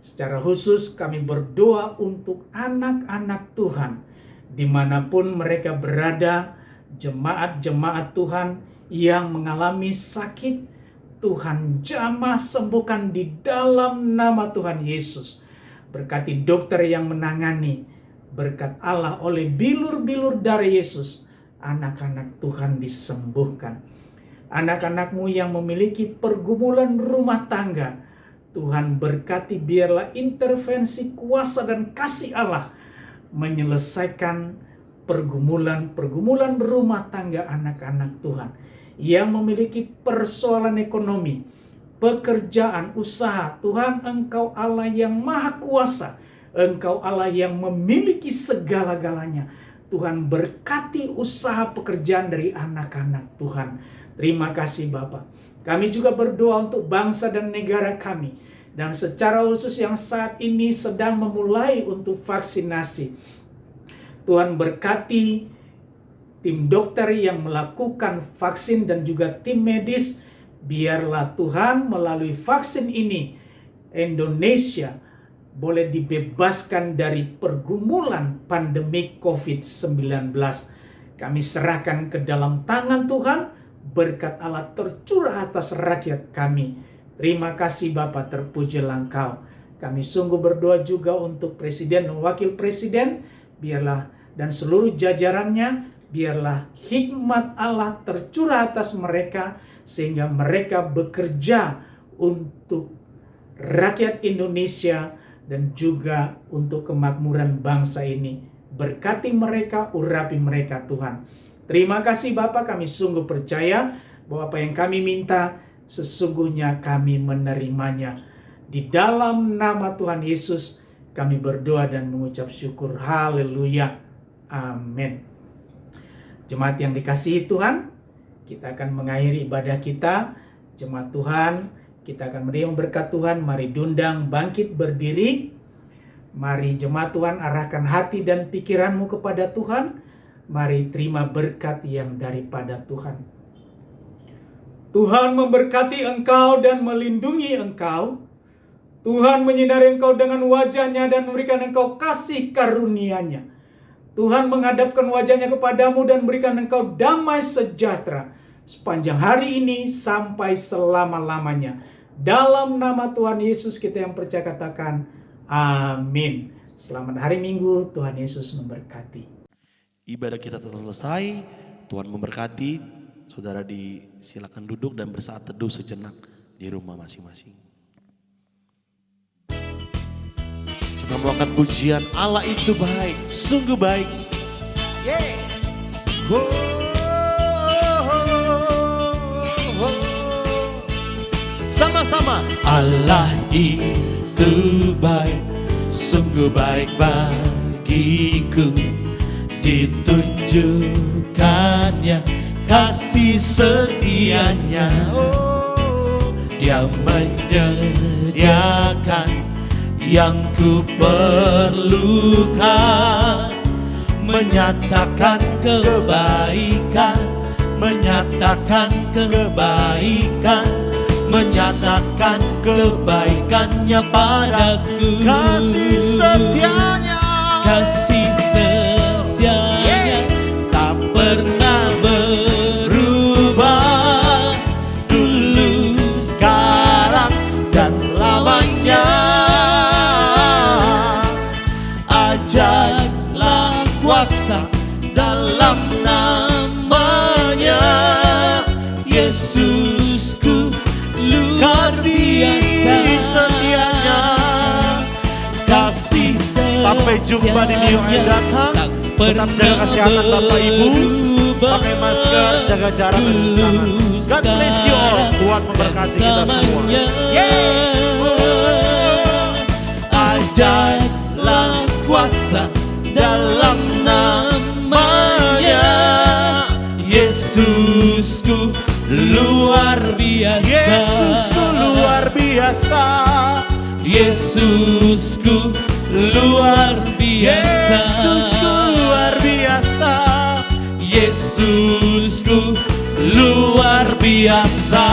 Secara khusus kami berdoa untuk anak-anak Tuhan, dimanapun mereka berada, jemaat-jemaat Tuhan yang mengalami sakit, Tuhan jamah sembuhkan di dalam nama Tuhan Yesus. Berkati dokter yang menangani. Berkat Allah oleh bilur-bilur darah Yesus, anak-anak Tuhan disembuhkan. Anak-anakmu yang memiliki pergumulan rumah tangga, Tuhan berkati, biarlah intervensi kuasa dan kasih Allah menyelesaikan pergumulan rumah tangga anak-anak Tuhan yang memiliki persoalan ekonomi, pekerjaan, usaha. Tuhan, Engkau Allah yang maha kuasa, Engkau Allah yang memiliki segala-galanya. Tuhan, berkati usaha pekerjaan dari anak-anak Tuhan. Terima kasih Bapa. Kami juga berdoa untuk bangsa dan negara kami, dan secara khusus yang saat ini sedang memulai untuk vaksinasi. Tuhan, berkati tim dokter yang melakukan vaksin dan juga tim medis. Biarlah Tuhan, melalui vaksin ini Indonesia boleh dibebaskan dari pergumulan pandemi COVID-19. Kami serahkan ke dalam tangan Tuhan. Berkat Allah tercurah atas rakyat kami. Terima kasih Bapa, terpujilah Engkau. Kami sungguh berdoa juga untuk Presiden dan Wakil Presiden. Biarlah dan seluruh jajarannya, biarlah hikmat Allah tercurah atas mereka, sehingga mereka bekerja untuk rakyat Indonesia dan juga untuk kemakmuran bangsa ini. Berkati mereka, urapi mereka Tuhan. Terima kasih Bapa, kami sungguh percaya bahwa apa yang kami minta sesungguhnya kami menerimanya. Di dalam nama Tuhan Yesus kami berdoa dan mengucap syukur. Haleluya. Amin. Jemaat yang dikasihi Tuhan, kita akan mengakhiri ibadah kita. Jemaat Tuhan, kita akan menerima berkat Tuhan. Mari dundang bangkit berdiri. Mari jemaat Tuhan, arahkan hati dan pikiranmu kepada Tuhan. Mari terima berkat yang daripada Tuhan. Tuhan memberkati engkau dan melindungi engkau. Tuhan menyinari engkau dengan wajah-Nya dan memberikan engkau kasih karunia-Nya. Tuhan menghadapkan wajah-Nya kepadamu dan berikan engkau damai sejahtera sepanjang hari ini sampai selama-lamanya. Dalam nama Tuhan Yesus kita yang percaya katakan amin. Selamat hari Minggu, Tuhan Yesus memberkati. Ibadah kita telah selesai. Tuhan memberkati. Saudara silakan duduk dan bersaat teduh sejenak di rumah masing-masing. Kita melakukan pujian Allah itu baik, sungguh baik. Yeah. Sama-sama. Allah itu baik, sungguh baik bagiku. Ditunjukkannya kasih setianya. Dia menyediakan yang ku perlukan, menyatakan kebaikan, menyatakan kebaikan, menyatakan kebaikannya padaku. Kasih setianya, kasih setianya tak pernah berubah, dulu, sekarang, dan selamanya. Ajarlah kuasa dalam namanya, Yesusku luar biasa. Setianya, kasih sampai jumpa di minggu yang datang. Tetap jaga kesehatan Bapak Ibu, pakai masker, jaga jarak dan cuci tangan. God bless you all. Tuhan memberkati kita semua. Ajarlah kuasa dalam namanya, Yesusku luar biasa. Yesusku luar biasa. Yesusku luar biasa. Yesusku luar biasa. Yesusku luar biasa.